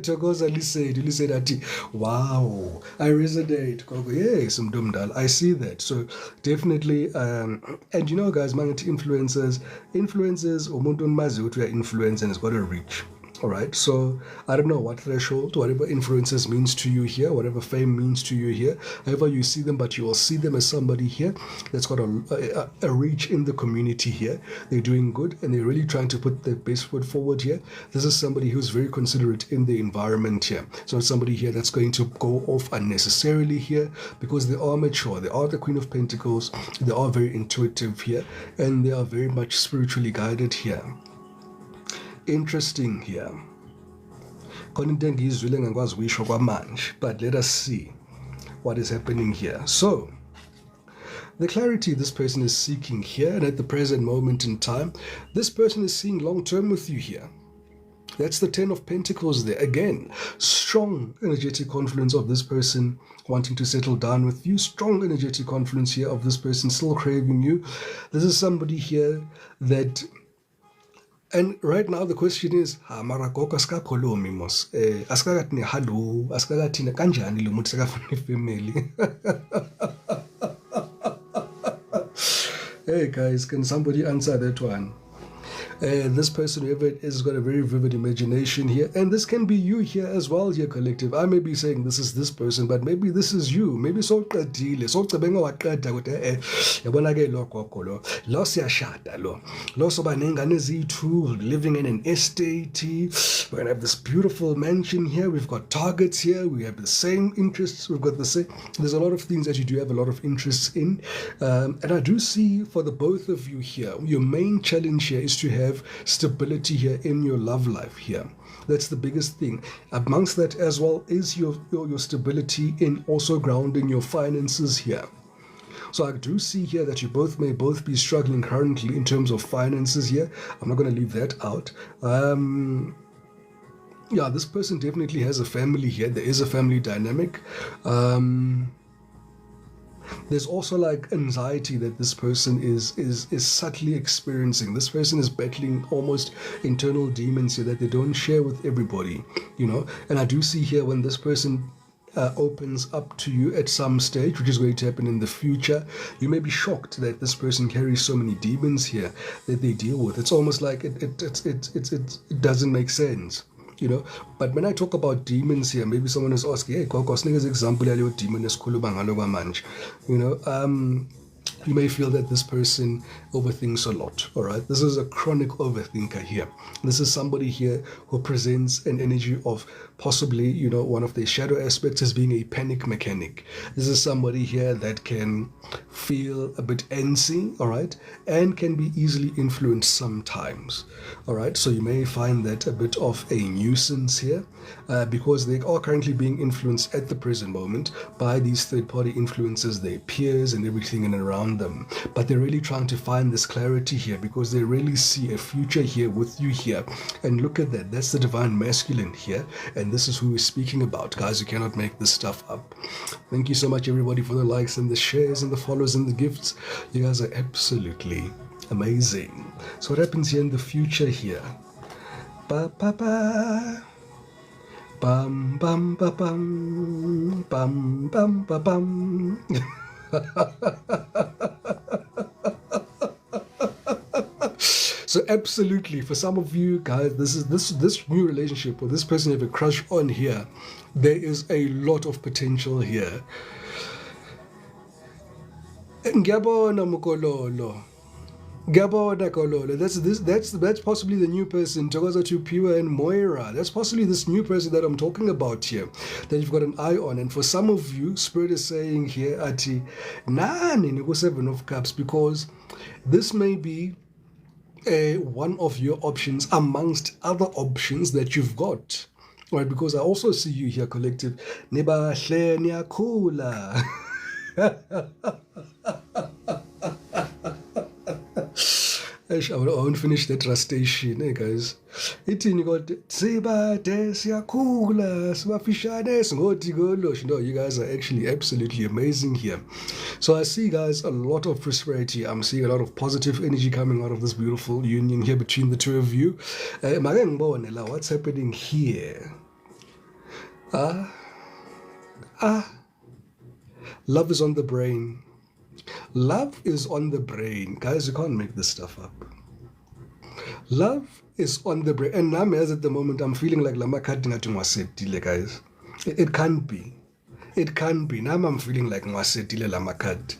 Togoza said that, wow, I resonate. Yes, I see that. So definitely, and you know, guys, influencers, umuntu mazi ukuthi uya influence and it's got to reach. All right, so I don't know what threshold, whatever influences means to you here, whatever fame means to you here, however you see them, but you will see them as somebody here that's got a reach in the community here. They're doing good and they're really trying to put their best foot forward here. This is somebody who's very considerate in the environment here. So it's somebody here that's going to go off unnecessarily here, because they are mature. They are the Queen of Pentacles. They are very intuitive here, and they are very much spiritually guided here. Interesting here. But let us see what is happening here. So the clarity this person is seeking here, and at the present moment in time, this person is seeing long-term with you here. That's the 10 of Pentacles there. Again, strong energetic confluence of this person wanting to settle down with you. Strong energetic confluence here of this person still craving you. This is somebody here that... And right now the question is, mara gogo asikakhulumi mos, asikathi hello, asikathi kanjani lo muntu sekafuna family. Hey guys, can somebody answer that one? This person, whoever it is, got a very vivid imagination here, and this can be you here as well here, collective. I may be saying this is this person, but maybe this is you. Maybe so qedile so cebenga waqeda ukuthi yabona ke lokho lo siyashada lo soba nengane ezithu, living in an estate. We're gonna have this beautiful mansion here. We've got targets here. We have the same interests. We've got the same. There's a lot of things that you do have a lot of interests in, and I do see for the both of you here, your main challenge here is to have stability here in your love life here. That's the biggest thing. Amongst that as well is your stability in also grounding your finances here. So I do see here that you may both be struggling currently in terms of finances here. I'm not going to leave that out. Yeah, this person definitely has a family here. There is a family dynamic. There's also like anxiety that this person is subtly experiencing. This person is battling almost internal demons here that they don't share with everybody, you know. And I do see here when this person opens up to you at some stage, which is going to happen in the future, you may be shocked that this person carries so many demons here that they deal with. It's almost like it doesn't make sense. You know, but when I talk about demons here, maybe someone is asking, hey, Kokos, example, demon is you know, you may feel that this person overthinks a lot, all right? This is a chronic overthinker here. This is somebody here who presents an energy of possibly, you know, one of their shadow aspects as being a panic mechanic. This is somebody here that can feel a bit antsy, all right, and can be easily influenced sometimes, all right? So you may find that a bit of a nuisance here because they are currently being influenced at the present moment by these third-party influences, their peers and everything in and around them. But they're really trying to find this clarity here because they really see a future here with you here. And look at that. That's the divine masculine here. And and this is who we're speaking about. Guys, you cannot make this stuff up. Thank you so much, everybody, for the likes and the shares and the follows and the gifts. You guys are absolutely amazing. So what happens here in the future here? Ba ba ba. Bum bum ba bum bum bum ba bum. So absolutely, for some of you guys, this new relationship or this person you have a crush on here, there is a lot of potential here. Ngiyabona mukololo. Ngiyabona kololo. That's possibly the new person. Togoza to Piwa and Moira. That's possibly this new person that I'm talking about here, that you've got an eye on. And for some of you, Spirit is saying here, Ati, nani niku 7 of Cups, because this may be one of your options amongst other options that you've got. All right, because I also see you here, collective. Nibahle niyakula. I won't finish that rustation, guys. Itini got sibade siyakula sibafishane singoti golosh. No, you guys are actually absolutely amazing here. So I see, guys, a lot of prosperity. I'm seeing a lot of positive energy coming out of this beautiful union here between the two of you. What's happening here? Love is on the brain. Love is on the brain. Guys, you can't make this stuff up. Love is on the brain. And now, as at the moment, I'm feeling like Lama Kadingatunwasetile, guys. It can't be. It can be. Now I'm feeling like Mwasetile Lamakat.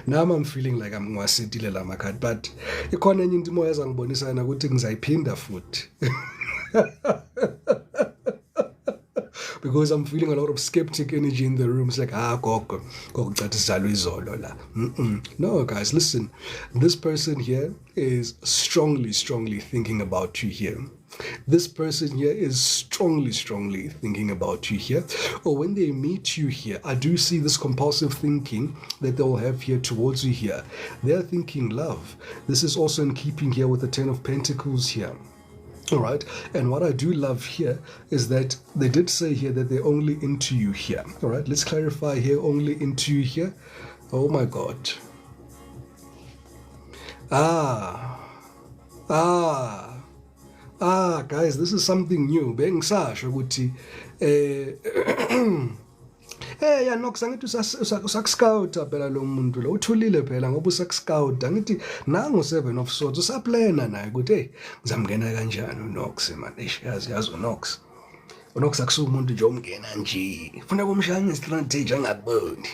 Now I'm feeling like I'm Mwasetile Lamakat. But ikona enye into moya zangibonisa na ukuthi ngizayiphinda futhi. Because I'm feeling a lot of skeptic energy in the room. It's like, gogo sizalwe izolo la. No, guys, listen. This person here is strongly thinking about you here. This person here is strongly thinking about you here. Or when they meet you here, I do see this compulsive thinking that they'll have here towards you here. They're thinking love. This is also in keeping here with the 10 of Pentacles here. All right, and what I do love here is that they did say here that they're only into you here. All right, let's clarify here, only into you here. Oh my God. Guys, this is something new. Bengisasho ukuthi yanokusa ngithi usakuscouta phela lo muntu lo uthulile phela ngoba usakuscouta ngithi nangu 7 of Swords usaplana naye ukuthi hey ngizamngena kanjani uNox man yazi uNox akusuka umuntu nje omngena nje ufuna kumshaya strategy angaboni.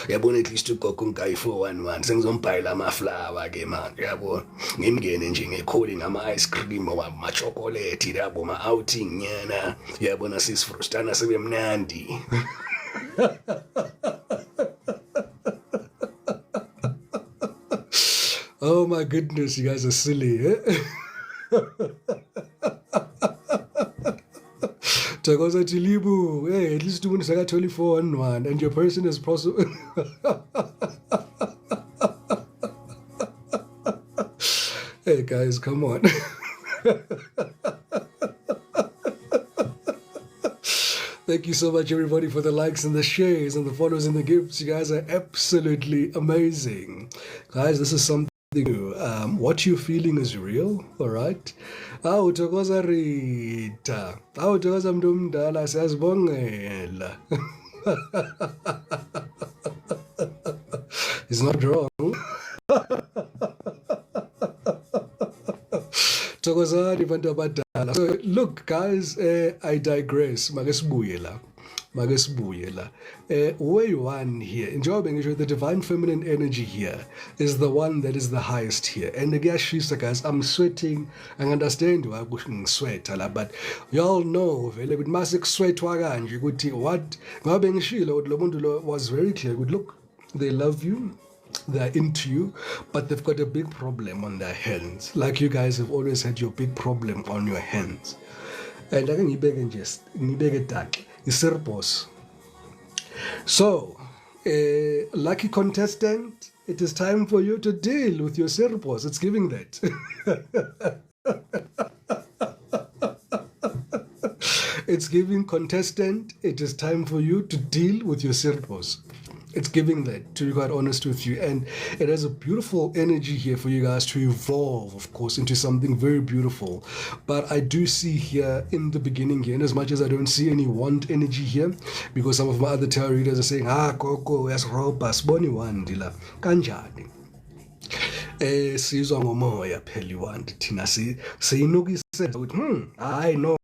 Yabona at least ugogo ungayi 411 sengizombhayela amaflower ke manje yabona ngimngene nje ngekholi ngama ice cream wama chocolate yabo ma outing nyana yabona sisifrustana sebemnandi. Oh my goodness, you guys are silly, eh? Tagoza Tilibu, hey, at least doing Saga 24 on 1, and your person is possible. Hey guys, come on. Thank you so much, everybody, for the likes and the shares and the follows and the gifts. You guys are absolutely amazing. Guys, this is something new. What you're feeling is real, all right? Uthokoza Rita. Uthokoza mntu omdala, siyazibongela. It's not wrong. Thokozani bantu abadala. So look, guys, I digress. Makesibuye la. Way one here. Enjoy the divine feminine energy here is the one that is the highest here. And the guys, I'm sweating. I understand why I'm sweating, but y'all know with massive sweat what was very clear. Good look, they love you. They're into you, but they've got a big problem on their hands. Like you guys have always had your big problem on your hands. And I can so, lucky contestant, it is time for you to deal with your Serpos. It's giving that. It's giving contestant, it is time for you to deal with your circles. It's giving that, to be quite honest with you. And it has a beautiful energy here for you guys to evolve, of course, into something very beautiful. But I do see here in the beginning here, in as much as I don't see any want energy here, because some of my other tarot readers are saying, Koko, yasroba, siboni wandila, kanjani. Sizwa ngomoya phela iwandi thina siyinukisela ukuthi hayi no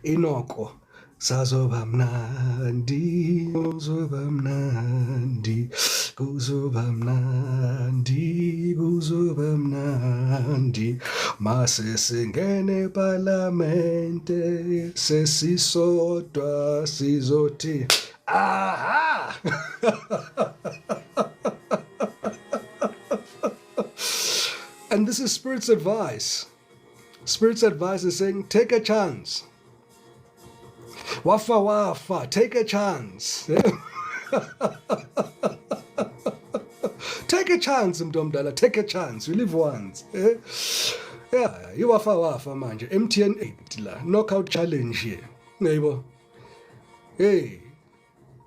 inoko sazoba mnandi kuzoba mnandi kuzoba mnandi kuzoba mnandi mase singene parlamente sesisodwa sizothi aha. And this is Spirit's advice. Spirit's advice is saying, take a chance. Wafa wafa, take a chance. Take a chance, Mdomdala, take a chance. You live once. Yeah, you wafa wafa manje. MTN 8 la, knockout challenge here. Neighbor. Hey,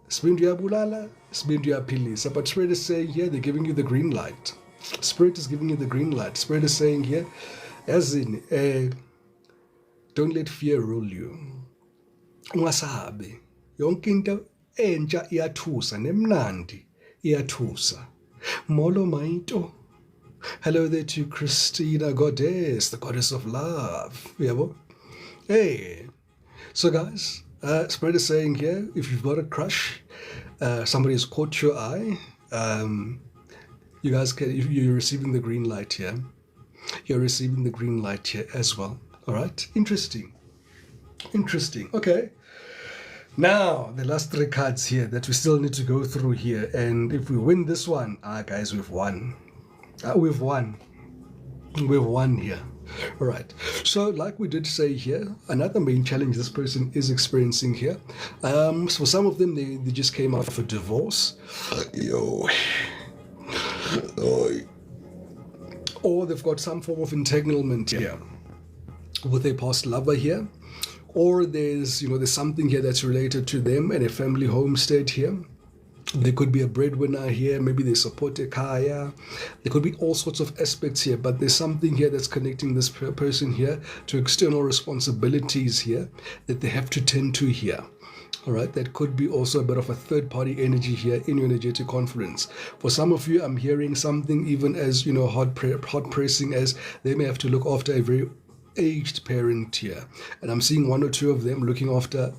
Spindu yabulala, Spindu yaphilisa. But Spirit is saying here, they're giving you the green light. Spirit is giving you the green light. Spirit is saying here, as in, don't let fear rule you. Ungasabi. Yonke into entsha iyathusa nemnandi iyathusa. Molo maito. Hello there to Christina Goddess, the goddess of love. Yabo. Hey. So guys, Spirit is saying here, if you've got a crush, somebody has caught your eye, you guys can, if you're receiving the green light here, you're receiving the green light here as well. All right, interesting. Okay, now the last three cards here that we still need to go through here, and if we win this one, guys, we've won. We've won here. All right, so like we did say here, another main challenge this person is experiencing here, for some of them, they just came out of a divorce. Or they've got some form of entanglement here with a past lover here, or there's something here that's related to them and a family homestead here. There could be a breadwinner here, maybe they support a kaya. There could be all sorts of aspects here, but there's something here that's connecting this person here to external responsibilities here that they have to tend to here. All right, that could be also a bit of a third-party energy here in your energetic conference. For some of you, I'm hearing something even as, hard pressing as they may have to look after a very aged parent here. And I'm seeing one or two of them looking after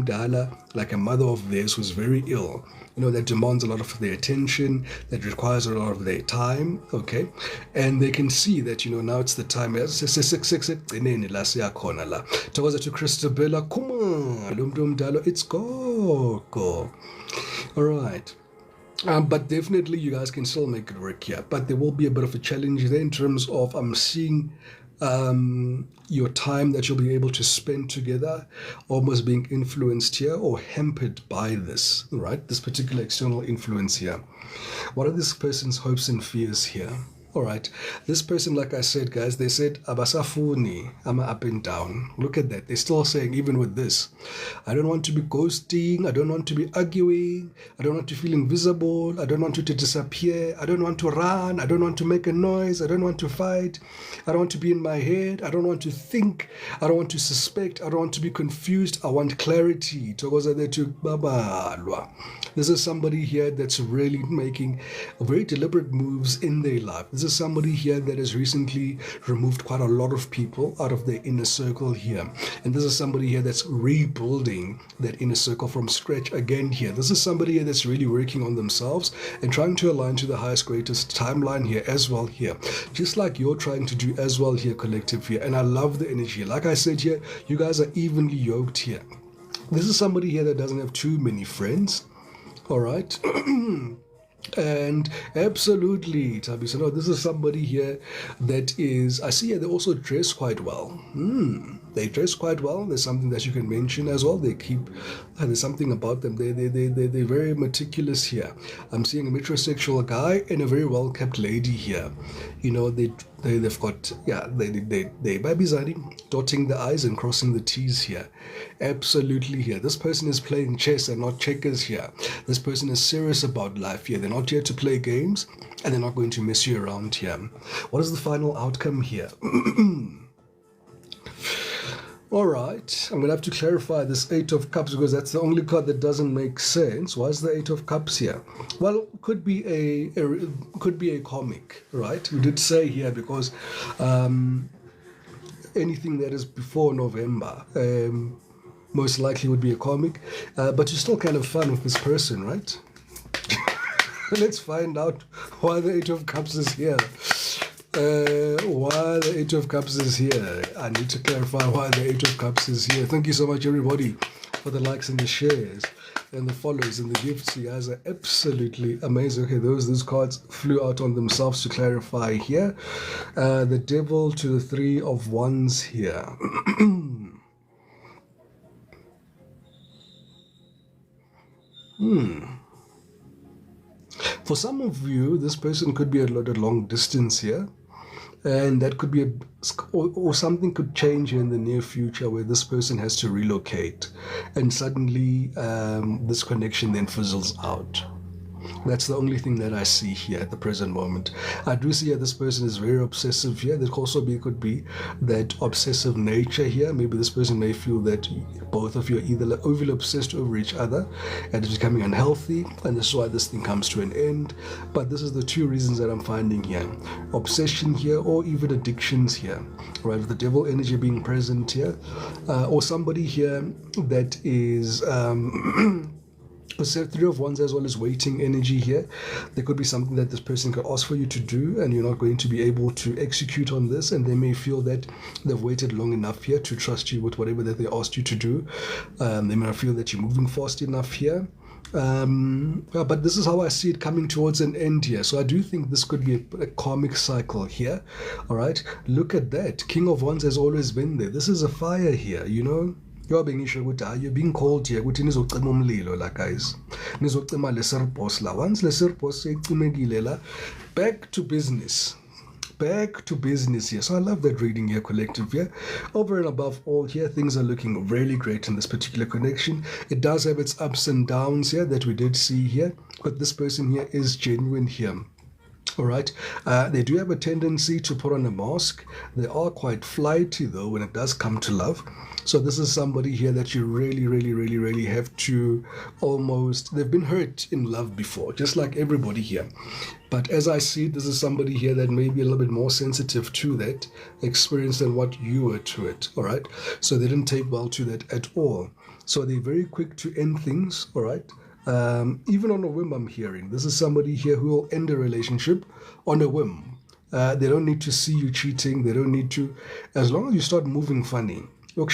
Dala, like a mother of theirs who's very ill. That demands a lot of their attention, that requires a lot of their time, okay? And they can see that, now it's the time. To Christabella, come on, it's go. All right. But definitely you guys can still make it work here. But there will be a bit of a challenge there in terms of I'm seeing your time that you'll be able to spend together almost being influenced here or hampered by this, right? This particular external influence here. What are this person's hopes and fears here? All right, this person, like I said, guys, they said abasafuni, I'm up and down. Look at that. They're still saying, even with this, I don't want to be ghosting, I don't want to be arguing, I don't want to feel invisible, I don't want to disappear, I don't want to run, I don't want to make a noise, I don't want to fight, I don't want to be in my head, I don't want to think, I don't want to suspect, I don't want to be confused, I want clarity. This is somebody here that's really making very deliberate moves in their life. This is somebody here that has recently removed quite a lot of people out of their inner circle here. And this is somebody here that's rebuilding that inner circle from scratch again here. This is somebody here that's really working on themselves and trying to align to the highest, greatest timeline here as well here. Just like you're trying to do as well here, collective here. And I love the energy. Like I said here, you guys are evenly yoked here. This is somebody here that doesn't have too many friends. All right. And absolutely, Tabi, so no, this is somebody here that is, I see here, they also dress quite well. They dress quite well. There's something that you can mention as well. They keep, there's something about them. They're very meticulous here. I'm seeing a metrosexual guy and a very well-kept lady here. They They've got, yeah, they might be dotting the I's and crossing the T's here. Absolutely here. This person is playing chess and not checkers here. This person is serious about life here. They're not here to play games and they're not going to mess you around here. What is the final outcome here? All right, I'm going to have to clarify this Eight of Cups because that's the only card that doesn't make sense. Why is the Eight of Cups here? Well, could be a comic, right? We did say here because anything that is before November most likely would be a comic, but you're still kind of fun with this person, right? Let's find out why the Eight of Cups is here. Why the Eight of Cups is here. I need to clarify why the Eight of Cups is here. Thank you so much, everybody, for the likes and the shares and the follows and the gifts. You guys are absolutely amazing. Okay, those cards flew out on themselves to clarify here. The Devil to the Three of Wands here. For some of you, this person could be a long distance here. And that could be or something could change in the near future where this person has to relocate and suddenly this connection then fizzles out. That's the only thing that I see here at the present moment. I do see that this person is very obsessive here. There could be that obsessive nature here. Maybe this person may feel that both of you are either overly obsessed over each other and it's becoming unhealthy, and this is why this thing comes to an end. But this is the two reasons that I'm finding here. Obsession here, or even addictions here, right? With the devil energy being present here, or somebody here that is Three of Wands as well as waiting energy here. There could be something that this person could ask for you to do and you're not going to be able to execute on this, and they may feel that they've waited long enough here to trust you with whatever that they asked you to do. They may not feel that you're moving fast enough here. But this is how I see it coming towards an end here. So I do think this could be a karmic cycle here. All right, look at that. King of Wands has always been there. This is a fire here, you know. You're being called here ukuthi nizocima umlilo la, guys. Nizocima le sirpos la. Once le sirpos seyicimekile la, back to business. Back to business here. So I love that reading here, collective here. Over and above all here, things are looking really great in this particular connection. It does have its ups and downs here that we did see here, but this person here is genuine here. All right, they do have a tendency to put on a mask. They are quite flighty though when it does come to love. So this is somebody here that you really have to they've been hurt in love before, just like everybody here. But as I see, this is somebody here that may be a little bit more sensitive to that experience than what you were to it. All right, so they didn't take well to that at all. So they're very quick to end things. All right. Even on a whim, I'm hearing. This is somebody here who will end a relationship on a whim. They don't need to see you cheating. They don't need to. As long as you start moving funny. So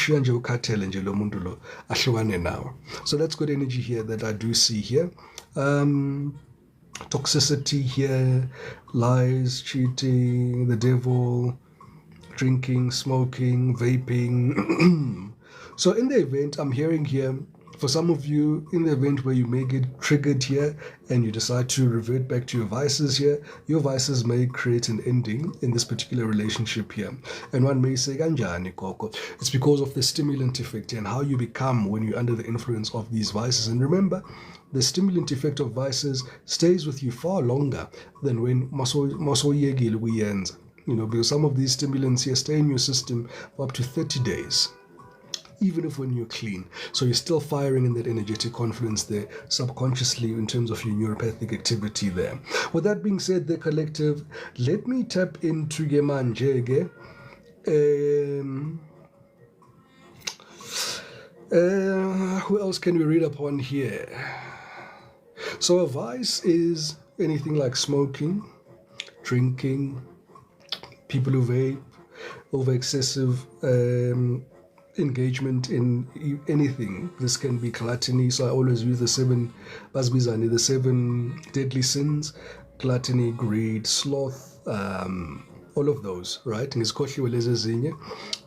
that's good energy here that I do see here. Toxicity here, lies, cheating, the devil, drinking, smoking, vaping. So in the event, I'm hearing here, for some of you, in the event where you may get triggered here and you decide to revert back to your vices here, your vices may create an ending in this particular relationship here. And one may say, Ganjani Koko. It's because of the stimulant effect and how you become when you're under the influence of these vices. And remember, the stimulant effect of vices stays with you far longer than when masoyegile kuyenza. You know, because some of these stimulants here stay in your system for up to 30 days. Even if when you're clean. So you're still firing in that energetic confluence there subconsciously in terms of your neuropathic activity there. With that being said, the collective, let me tap into Gemanjege. Who else can we read upon here? So a vice is anything like smoking, drinking, people who vape, over excessive engagement in anything. This can be gluttony, so I always use the seven deadly sins: gluttony, greed, sloth, all of those, right?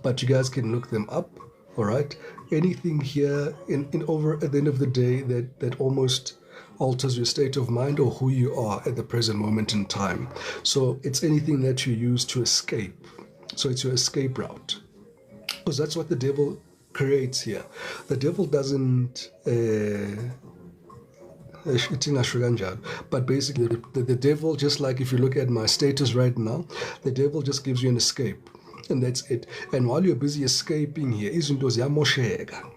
But you guys can look them up. All right, anything here in over at the end of the day that almost alters your state of mind or who you are at the present moment in time. So it's anything that you use to escape. So it's your escape route. Because that's what the devil creates here. The devil doesn't but basically the devil, just like if you look at my status right now, the devil just gives you an escape, and that's it. And while you're busy escaping here, izinto ziyamosheka.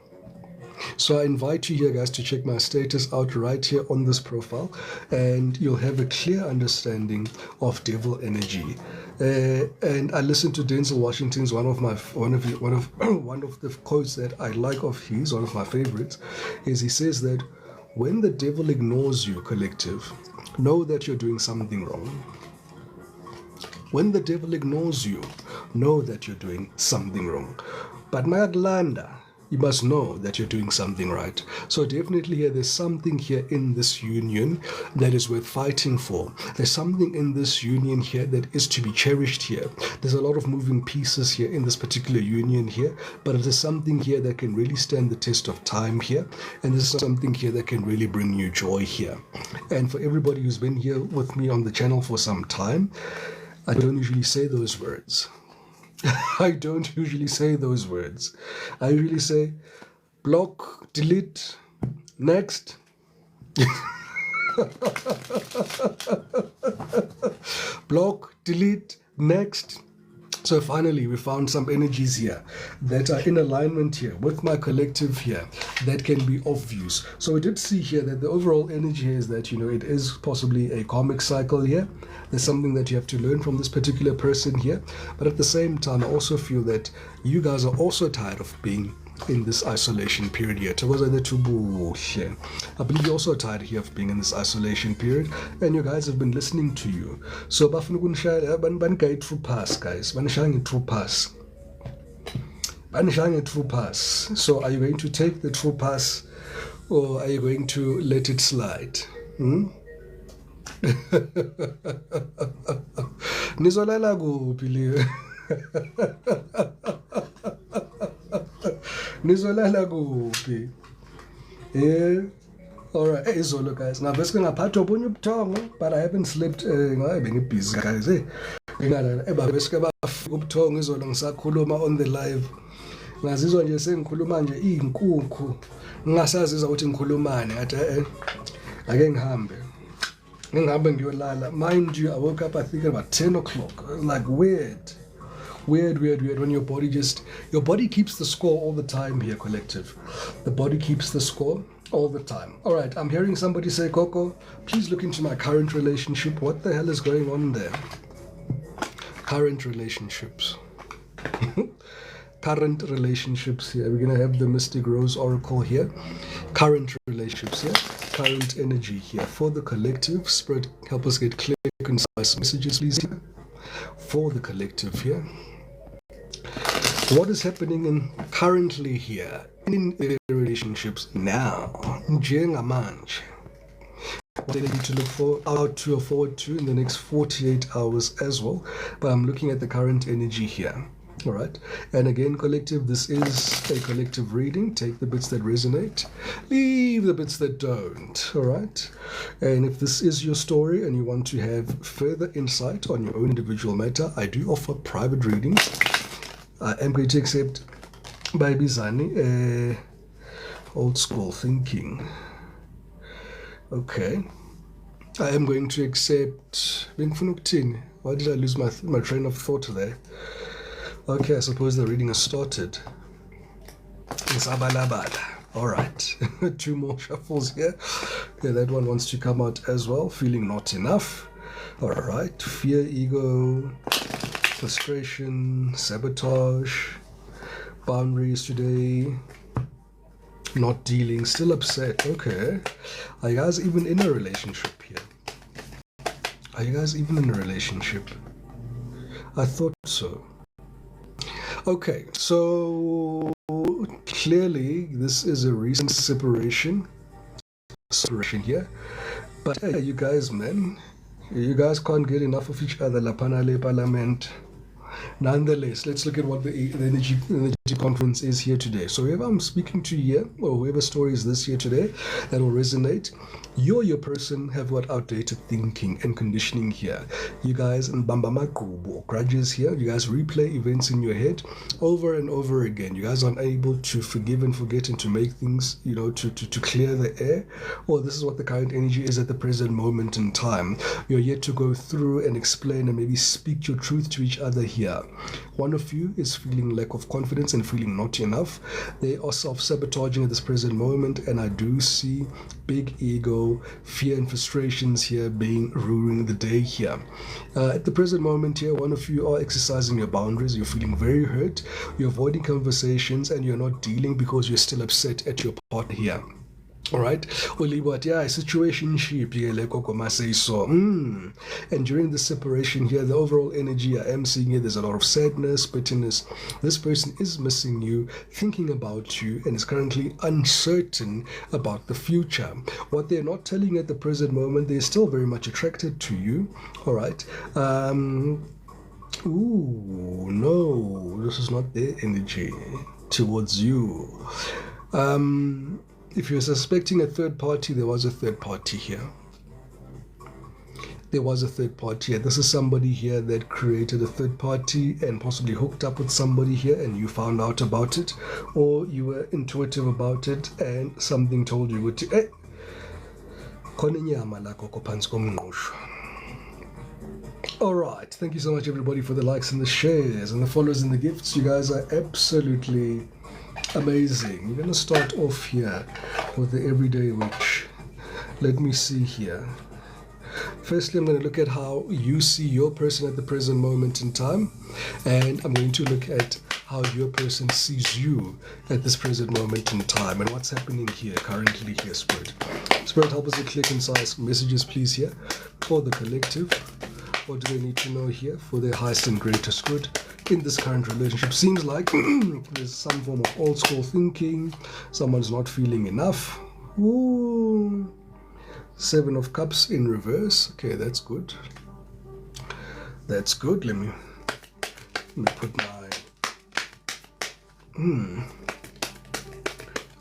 So I invite you here, guys, to check my status out right here on this profile, and you'll have a clear understanding of devil energy. And I listened to Denzel Washington's one of the quotes that I like of his, one of my favorites, is he says that when the devil ignores you, collective, know that you're doing something wrong. When the devil ignores you, know that you're doing something wrong. But Maglanda, you must know that you're doing something right. So definitely here, there's something here in this union that is worth fighting for. There's something in this union here that is to be cherished here. There's a lot of moving pieces here in this particular union here, but there's something here that can really stand the test of time here, and there's something here that can really bring you joy here. And for everybody who's been here with me on the channel for some time, I don't usually say those words. I don't usually say those words. I usually say block, delete, next. Block, delete, next. So finally, we found some energies here that are in alignment here with my collective here that can be of use. So we did see here that the overall energy here is that, it is possibly a karmic cycle here. There's something that you have to learn from this particular person here. But at the same time, I also feel that you guys are also tired of being in this isolation period here. I believe you're also tired here of being in this isolation period, and you guys have been listening to you. So true pass, guys. True pass. True pass. So are you going to take the true pass, or are you going to let it slide? Nizolala kuphi le? Nizolala kuphi? Alright, izolo guys. Now bese ngaphathwa obunye ubuthongo, but I haven't slept. Ngabe ngibusy guys. Bese bafika ubuthongo izolo ngisakhuluma on the live. Ngazizwa nje sengikhuluma nje izinkukhu. Ngingasaziza ukuthi ngikhulumane ngathi ake ngihambe. Mind you, I woke up I think about 10 o'clock. Like weird when your body keeps the score all the time here, collective. The body keeps the score all the time. All right, I'm hearing somebody say, Coco, please look into my current relationship. What the hell is going on there? Current relationships. Current relationships here. We're going to have the Mystic Rose Oracle here. Current relationships here. Current energy here. For the collective, Spirit, help us get clear, concise messages, please. For the collective here. What is happening currently here in the relationships now? Njengamanje. What I need to look forward to in the next 48 hours as well. But I'm looking at the current energy here. All right. And again, collective, this is a collective reading. Take the bits that resonate, leave the bits that don't. All right. And if this is your story and you want to have further insight on your own individual matter, I do offer private readings. I am going to accept by Bizani, old school thinking. Okay. I am going to accept. Why did I lose my train of thought there? Okay, I suppose the reading has started. All right. 2 more shuffles here. Yeah, that one wants to come out as well. Feeling not enough. All right. Fear, ego, frustration, sabotage, boundaries today, not dealing, still upset. Okay. Are you guys even in a relationship here? Are you guys even in a relationship? I thought so. Okay, so clearly this is a recent separation here. But hey, you guys, man, you guys can't get enough of each other. La Panale Parliament. Nonetheless, let's look at what the energy conference is here today. So whoever I'm speaking to here, or whoever story is this here today that will resonate, you or your person have got outdated thinking and conditioning here. You guys in Bambamakubu, grudges here, you guys replay events in your head over and over again. You guys aren't able to forgive and forget and to make things, to clear the air. Or this is what the current energy is at the present moment in time. You're yet to go through and explain and maybe speak your truth to each other here. One of you is feeling lack of confidence and feeling not enough. They are self-sabotaging at this present moment, and I do see big ego, fear and frustrations here being ruining the day here. At the present moment here, one of you are exercising your boundaries. You're feeling very hurt. You're avoiding conversations and you're not dealing because you're still upset at your partner here. All right, but yeah, situationship here, like Kokoma says so. And during the separation here, the overall energy I am seeing here, there's a lot of sadness, bitterness. This person is missing you, thinking about you, and is currently uncertain about the future. What they're not telling you at the present moment, they're still very much attracted to you. All right. Ooh, no, this is not their energy towards you. If you're suspecting a third party, there was a third party here. There was a third party here. This is somebody here that created a third party and possibly hooked up with somebody here and you found out about it, or you were intuitive about it and something told you to Alright, thank you so much everybody for the likes and the shares and the follows and the gifts. You guys are absolutely amazing. We're going to start off here with the everyday witch. Let me see here. Firstly, I'm going to look at how you see your person at the present moment in time, and I'm going to look at how your person sees you at this present moment in time and what's happening here currently here, Spirit. Spirit, help us to click inside messages please here for the collective. What do they need to know here for their highest and greatest good in this current relationship? Seems like there's some form of old school thinking. Someone's not feeling enough. Ooh. 7 of Cups in reverse. Okay, that's good. That's good. Let me put my...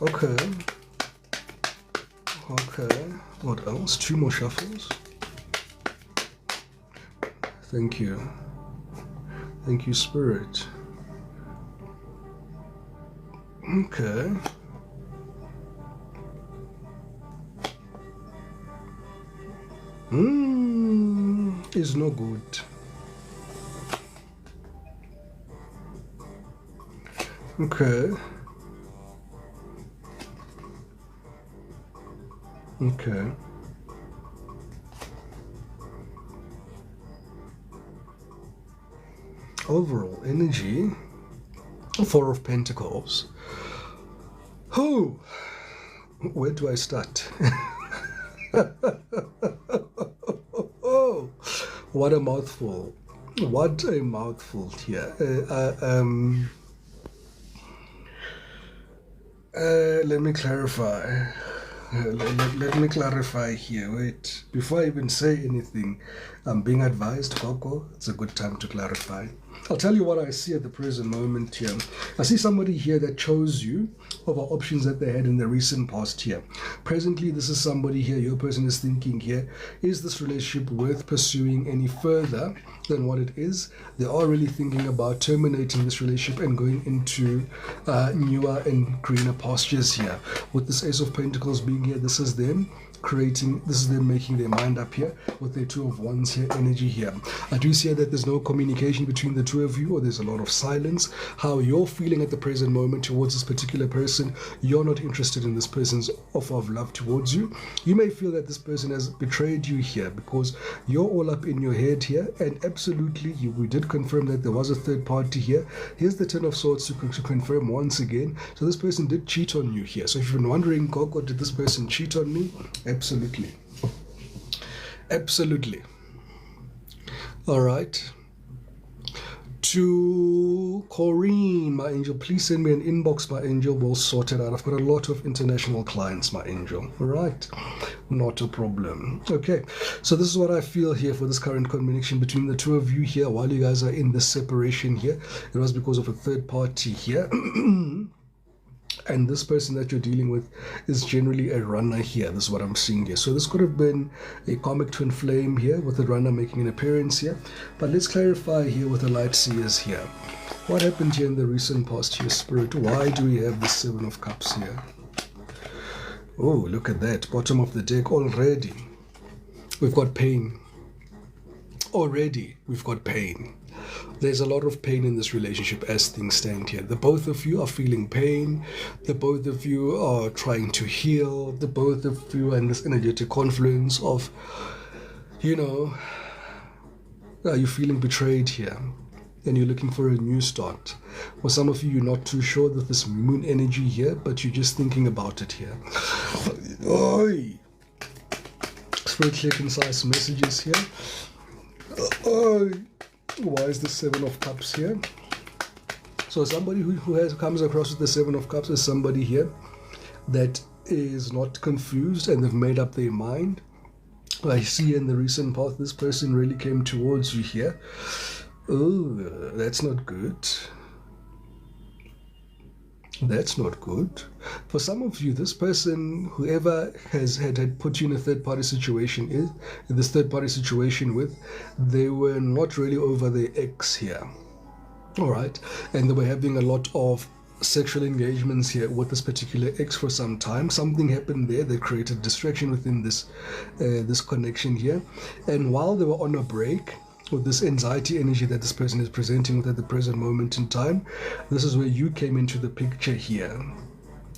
Okay. Okay. What else? 2 more shuffles. Thank you. Thank you, Spirit. Okay. Is no good. Okay. Okay. Overall energy, 4 of Pentacles. Where do I start? Oh, what a mouthful. What a mouthful here. Let me clarify. Let me clarify here. Wait, before I even say anything, I'm being advised, Coco, it's a good time to clarify. I'll tell you what I see at the present moment here. I see somebody here that chose you over options that they had in the recent past here. Presently, this is somebody here, your person is thinking here, is this relationship worth pursuing any further than what it is? They are really thinking about terminating this relationship and going into newer and greener pastures here. With this Ace of Pentacles being here, this is them making their mind up here with their 2 of Wands here energy here. I do see that there's no communication between the two of you, or there's a lot of silence. How you're feeling at the present moment towards this particular person, you're not interested in this person's offer of love towards you. You may feel that this person has betrayed you here because you're all up in your head here, and absolutely we did confirm that there was a third party here. Here's the 10 of Swords to confirm once again. So this person did cheat on you here. So if you've been wondering, Coco, did this person cheat on me? Absolutely. Absolutely. All right. To Corrine, my angel, please send me an inbox, my angel. We'll sort it out. I've got a lot of international clients, my angel. All right, not a problem. Okay, so this is what I feel here for this current connection between the two of you here while you guys are in this separation here. It was because of a third party here. And this person that you're dealing with is generally a runner here. This is what I'm seeing here. So this could have been a karmic twin flame here with the runner making an appearance here. But let's clarify here with the light seers here. What happened here in the recent past here, Spirit? Why do we have the Seven of Cups here? Oh, look at that. Bottom of the deck already. We've got pain. Already, we've got pain. There's a lot of pain in this relationship as things stand here. The both of you are feeling pain. The both of you are trying to heal. The both of you are in this energetic confluence of, you know, are you feeling betrayed here? And you're looking for a new start. For some of you, you're not too sure that this moon energy here, but you're just thinking about it here. Oi! Very clear, concise messages here. Oi! Why is the Seven of Cups here? So somebody who comes across with the Seven of Cups is somebody here that is not confused and they've made up their mind. I see in the recent past this person really came towards you here. Oh, that's not good. That's not good. For some of you, this person, whoever had put you in a third-party situation with, they were not really over their ex here. All right. And they were having a lot of sexual engagements here with this particular ex for some time. Something happened there that created distraction within this connection here. And while they were on a break, with this anxiety energy that this person is presenting with at the present moment in time, this is where you came into the picture here.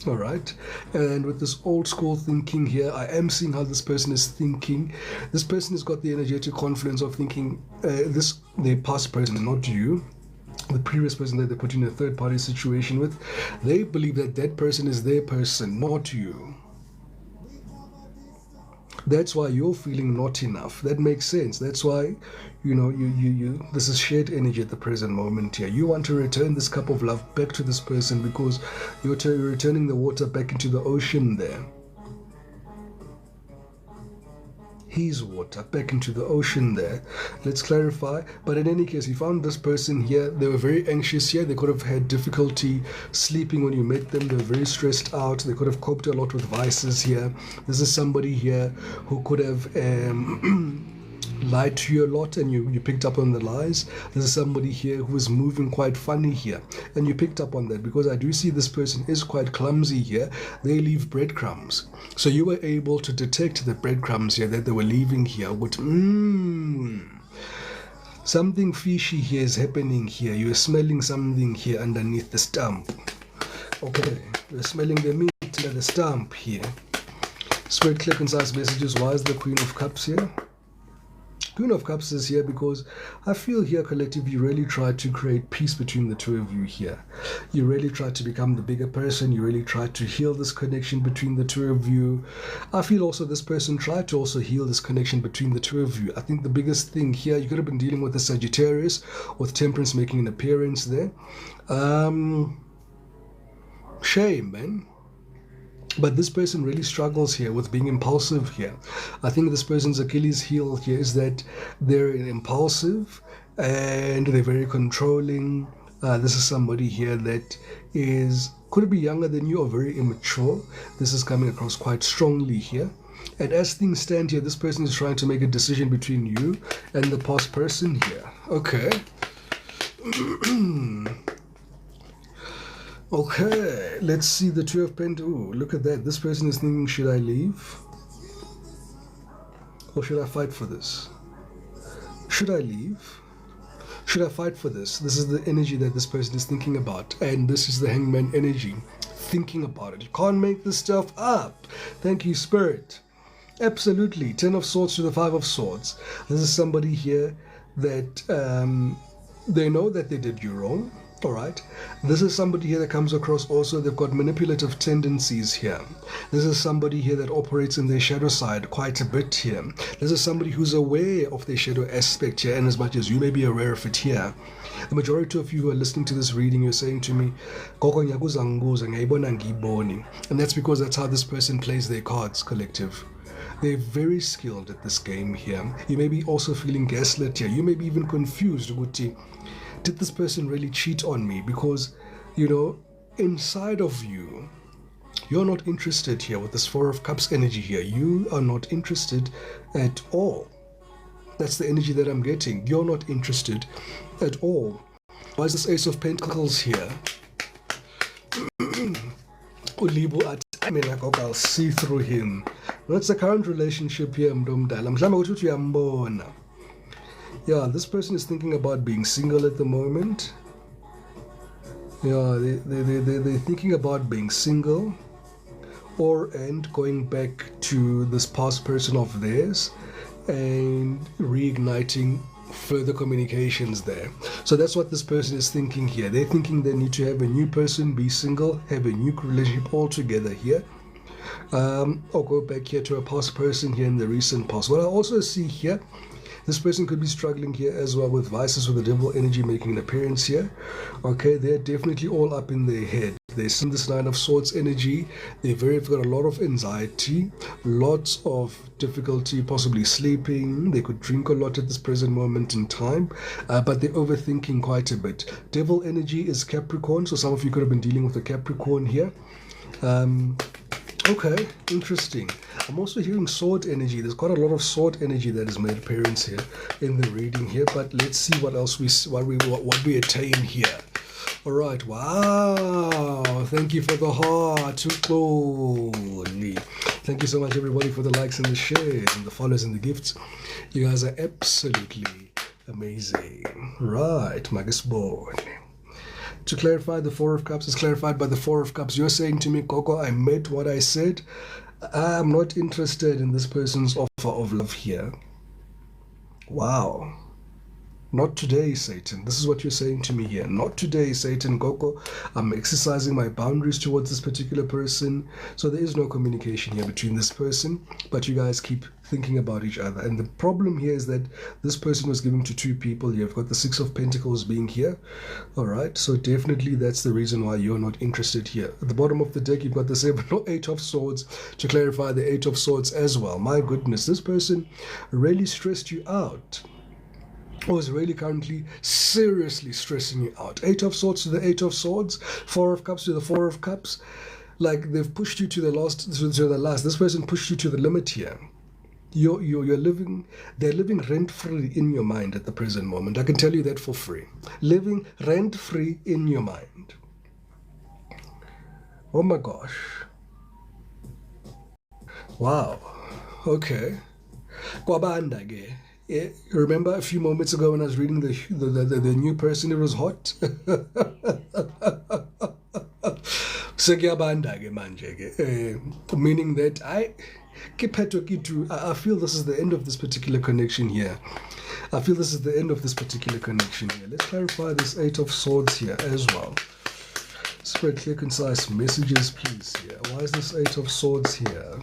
All right. And with this old school thinking here, I am seeing how this person is thinking. This person has got the energetic confluence of thinking their past person, not you, the previous person that they put in a third party situation with. They believe that that person is their person, not you. That's why you're feeling not enough. That makes sense. That's why, you this is shared energy at the present moment here. You want to return this cup of love back to this person because you're returning the water back into the ocean there. His water back into the ocean there. Let's clarify. But in any case, you found this person here. They were very anxious here. They could have had difficulty sleeping when you met them. They were very stressed out. They could have coped a lot with vices here. This is somebody here who could have lied to you a lot and you picked up on the lies. This is somebody here who is moving quite funny here and you picked up on that because I do see this person is quite clumsy here. They leave breadcrumbs. So you were able to detect the breadcrumbs here that they were leaving here with something fishy here is happening here. You're smelling something here underneath the stump. Okay, you're smelling the meat under the stump here. Spread clear concise messages. Why is the Queen of Cups here? Queen of Cups is here because I feel here collectively you really try to create peace between the two of you here. You really try to become the bigger person. You really try to heal this connection between the two of you. I feel also this person tried to also heal this connection between the two of you. I think the biggest thing here, you could have been dealing with a Sagittarius with Temperance making an appearance there. Shame, man. But this person really struggles here with being impulsive here. I think this person's Achilles heel here is that they're impulsive and they're very controlling. This is somebody here that could be younger than you or very immature. This is coming across quite strongly here. And as things stand here, this person is trying to make a decision between you and the past person here. Okay. Okay, let's see the Two of Pentacles. Ooh, look at that. This person is thinking, should I leave? Or should I fight for this? Should I leave? Should I fight for this? This is the energy that this person is thinking about. And this is the Hangman energy. Thinking about it. You can't make this stuff up. Thank you, Spirit. Absolutely. 10 of Swords to the 5 of Swords. This is somebody here that they know that they did you wrong. All right, this is somebody here that comes across also, they've got manipulative tendencies here. This is somebody here that operates in their shadow side quite a bit here. This is somebody who's aware of their shadow aspect here, and as much as you may be aware of it here, the majority of you who are listening to this reading, you're saying to me, and that's because that's how this person plays their cards, collective. They're very skilled at this game here. You may be also feeling gaslit here. You may be even confused. Did this person really cheat on me? Because, inside of you, you're not interested here with this Four of Cups energy here. You are not interested at all. That's the energy that I'm getting. You're not interested at all. Why is this Ace of Pentacles here? Ulibu at I'll see through him. What's the current relationship here? Yeah, this person is thinking about being single at the moment. Yeah, they're thinking about being single and going back to this past person of theirs and reigniting further communications there. So that's what this person is thinking here. They're thinking they need to have a new person, be single, have a new relationship altogether here. Or go back here to a past person here in the recent past. What I also see here, this person could be struggling here as well with vices, with the devil energy making an appearance here. Okay, they're definitely all up in their head. They've seen this Nine of Swords energy. They've got a lot of anxiety, lots of difficulty possibly sleeping. They could drink a lot at this present moment in time, but they're overthinking quite a bit. Devil energy is Capricorn, so some of you could have been dealing with a Capricorn here. Okay, interesting. I'm also hearing sword energy. There's quite a lot of sword energy that has made appearance here in the reading here, but let's see what else what we attain here. All right, wow, thank you for the heart. Holy. Thank you so much, everybody, for the likes and the shares and the follows and the gifts. You guys are absolutely amazing. Right, Magisborn. To clarify, the Four of Cups is clarified by the Four of Cups. You're saying to me, Coco, I meant what I said. I'm not interested in this person's offer of love here. Wow. Not today, Satan. This is what you're saying to me here. Not today, Satan. Coco, I'm exercising my boundaries towards this particular person. So there is no communication here between this person, but you guys keep thinking about each other. And the problem here is that this person was given to two people. You've got the Six of Pentacles being here. All right, so definitely that's the reason why you're not interested here. At the bottom of the deck, you've got the Eight of Swords. To clarify, the Eight of Swords as well. My goodness, this person really stressed you out. Or is really currently seriously stressing you out. Eight of Swords to the Eight of Swords, Four of Cups to the Four of Cups. Like they've pushed you to the last. This person pushed you to the limit here. You're living. They're living rent free in your mind at the present moment. I can tell you that for free. Living rent free in your mind. Oh my gosh. Wow. Okay. Kwabanda. Remember a few moments ago when I was reading the new person, it was hot. Meaning that I feel this is the end of this particular connection here. I feel this is the end of this particular connection here. Let's clarify this Eight of Swords here as well. Spread clear, concise messages, please. Here. Why is this Eight of Swords here?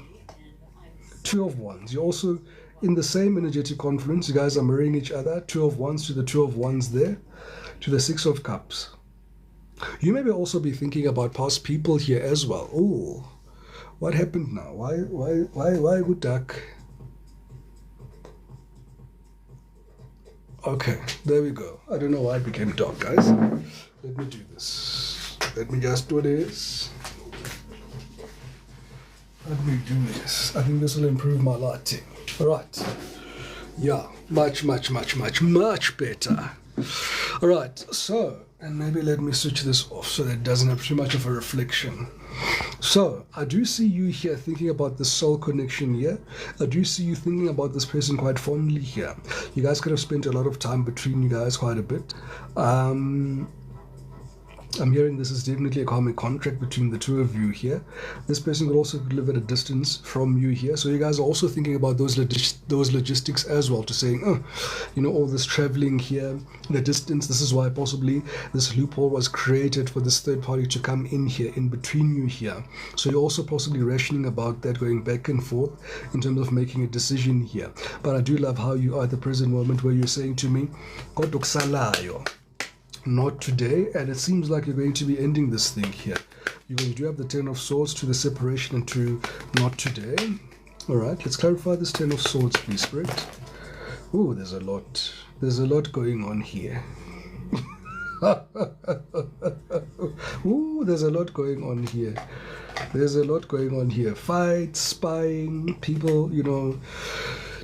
Two of Wands. You're also in the same energetic confluence. You guys are mirroring each other. Two of Wands to the Two of Wands there, to the Six of Cups. You may also be thinking about past people here as well. Oh, what happened now? Why good duck? Okay, there we go. I don't know why it became dark, guys. Let me do this. Let me just do this. Let me do this. I think this will improve my lighting. Right. Yeah, much better. All right, so, and maybe let me switch this off so that it doesn't have too much of a reflection. So, I do see you here thinking about the soul connection here. I do see you thinking about this person quite fondly here. You guys could have spent a lot of time between you guys, quite a bit. I'm hearing this is definitely a karmic contract between the two of you here. This person could also live at a distance from you here. So you guys are also thinking about those logistics as well, to saying, oh, you know, all this traveling here, the distance. This is why possibly this loophole was created for this third party to come in here, in between you here. So you're also possibly rationing about that, going back and forth in terms of making a decision here. But I do love how you are at the present moment where you're saying to me, "Kodwa kusalayo." Not today, and it seems like you're going to be ending this thing here. You're going to do have the Ten of Swords to the separation and to not today. All right, let's clarify this Ten of Swords, please, Spirit. Ooh, there's a lot. There's a lot going on here. Ooh, there's a lot going on here. There's a lot going on here. Fights, spying, people, you know,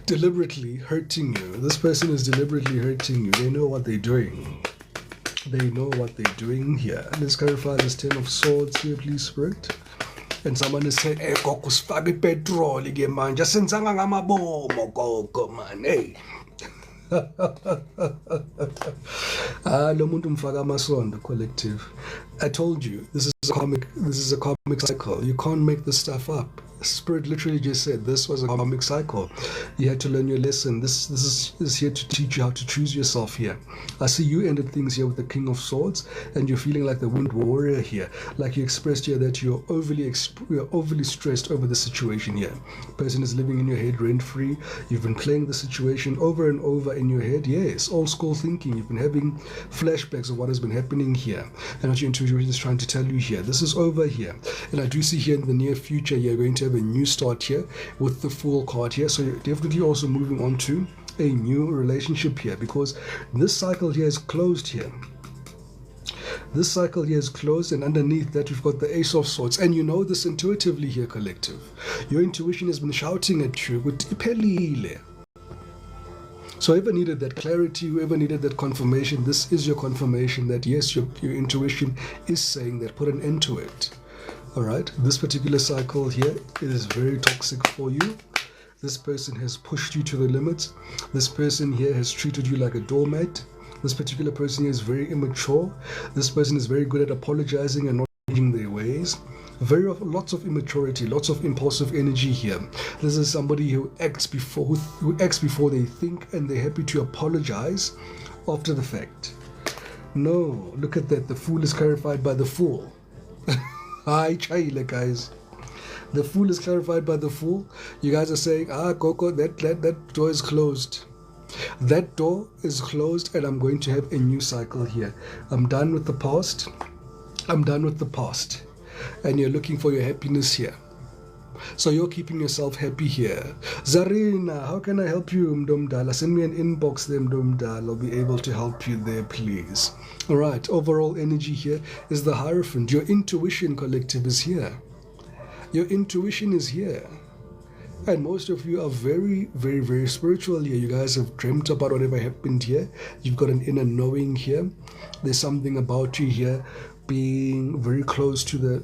deliberately hurting you. This person is deliberately hurting you. They know what they're doing. They know what they're doing here. Let's clarify this Ten of Swords here, please, Spirit. And someone is saying, hey, Goku, sifake petrol ke manje senzanga ngamabomo Goku man. Hey. Lo muntu mfaka amasondo collective. I told you, this is a comic cycle. You can't make this stuff up. Spirit literally just said this was a karmic cycle. You had to learn your lesson. This is here to teach you how to choose yourself here. I see you ended things here with the King of Swords, and you're feeling like the wounded warrior here. Like you expressed here that you're overly stressed over the situation here. Person is living in your head rent-free. You've been playing the situation over and over in your head. Yes, old school thinking. You've been having flashbacks of what has been happening here. And what your intuition is trying to tell you here. This is over here. And I do see here in the near future, you're going to have a new start here with the Fool card here. So you're definitely also moving on to a new relationship here, because this cycle here is closed here. This cycle here is closed, and underneath that we've got the Ace of Swords, and you know this intuitively here, collective. Your intuition has been shouting at you with iphelile. So whoever needed that clarity, whoever needed that confirmation, this is your confirmation that yes, your intuition is saying that put an end to it. All right, this particular cycle here is very toxic for you. This person has pushed you to the limits. This person here has treated you like a doormat. This particular person here is very immature. This person is very good at apologizing and not changing their ways. Lots of immaturity, lots of impulsive energy here. This is somebody who acts before they think, and they're happy to apologize after the fact. No, look at that. The Fool is clarified by the Fool. Hi, Chaile, guys. The Fool is clarified by the Fool. You guys are saying, Coco, that door is closed. That door is closed, and I'm going to have a new cycle here. I'm done with the past. I'm done with the past. And you're looking for your happiness here. So you're keeping yourself happy here. Zarina, how can I help you, Mdomdala? Send me an inbox there, Mdomdala. I'll be able to help you there, please. All right, overall energy here is the Hierophant. Your intuition, collective, is here. Your intuition is here. And most of you are very, very, very spiritual here. You guys have dreamt about whatever happened here. You've got an inner knowing here. There's something about you here being very close to the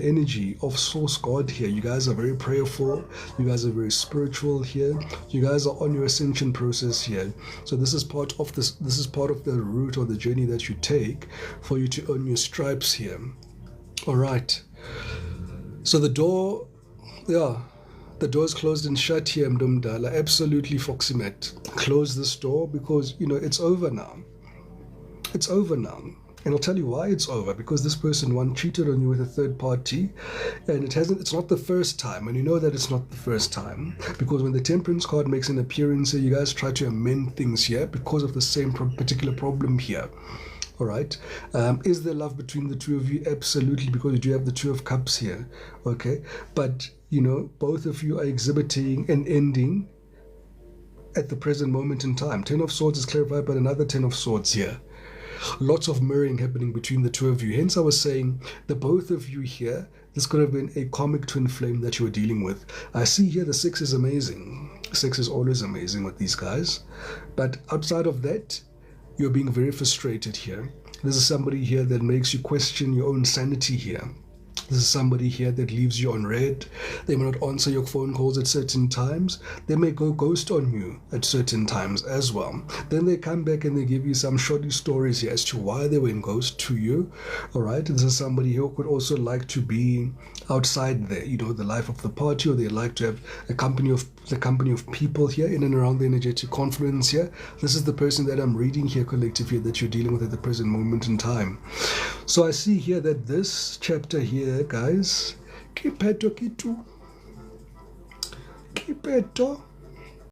energy of Source God here. You guys are very prayerful. You guys are very spiritual here. You guys are on your ascension process here. So this is part of this. This is part of the route or the journey that you take for you to earn your stripes here. All right. So the door, the door is closed and shut here, Mdomdala. Absolutely, Foxymet. Close this door because it's over now. It's over now. And I'll tell you why it's over, because this person, one, cheated on you with a third party, and it's not the first time, and you know that it's not the first time, because when the Temperance card makes an appearance here, you guys try to amend things here because of the same particular problem here. All right. Is there love between the two of you? Absolutely, because you do have the Two of Cups here. Okay. But, both of you are exhibiting an ending at the present moment in time. Ten of Swords is clarified by another Ten of Swords here. Lots of mirroring happening between the two of you. Hence I was saying the both of you here, this could have been a karmic twin flame that you were dealing with. I see here the 6 is amazing. 6 is always amazing with these guys. But outside of that, you're being very frustrated here. This is somebody here that makes you question your own sanity here. This is somebody here that leaves you on red. They may not answer your phone calls at certain times. They may go ghost on you at certain times as well. Then they come back and they give you some shoddy stories here as to why they went ghost to you. All right, this is somebody who could also like to be outside the, the life of the party, or they like to have the company of people here in and around the energetic confluence here. This is the person that I'm reading here, collective, here, that you're dealing with at the present moment in time. So I see here that this chapter here, guys, kipeto kitu, kipeto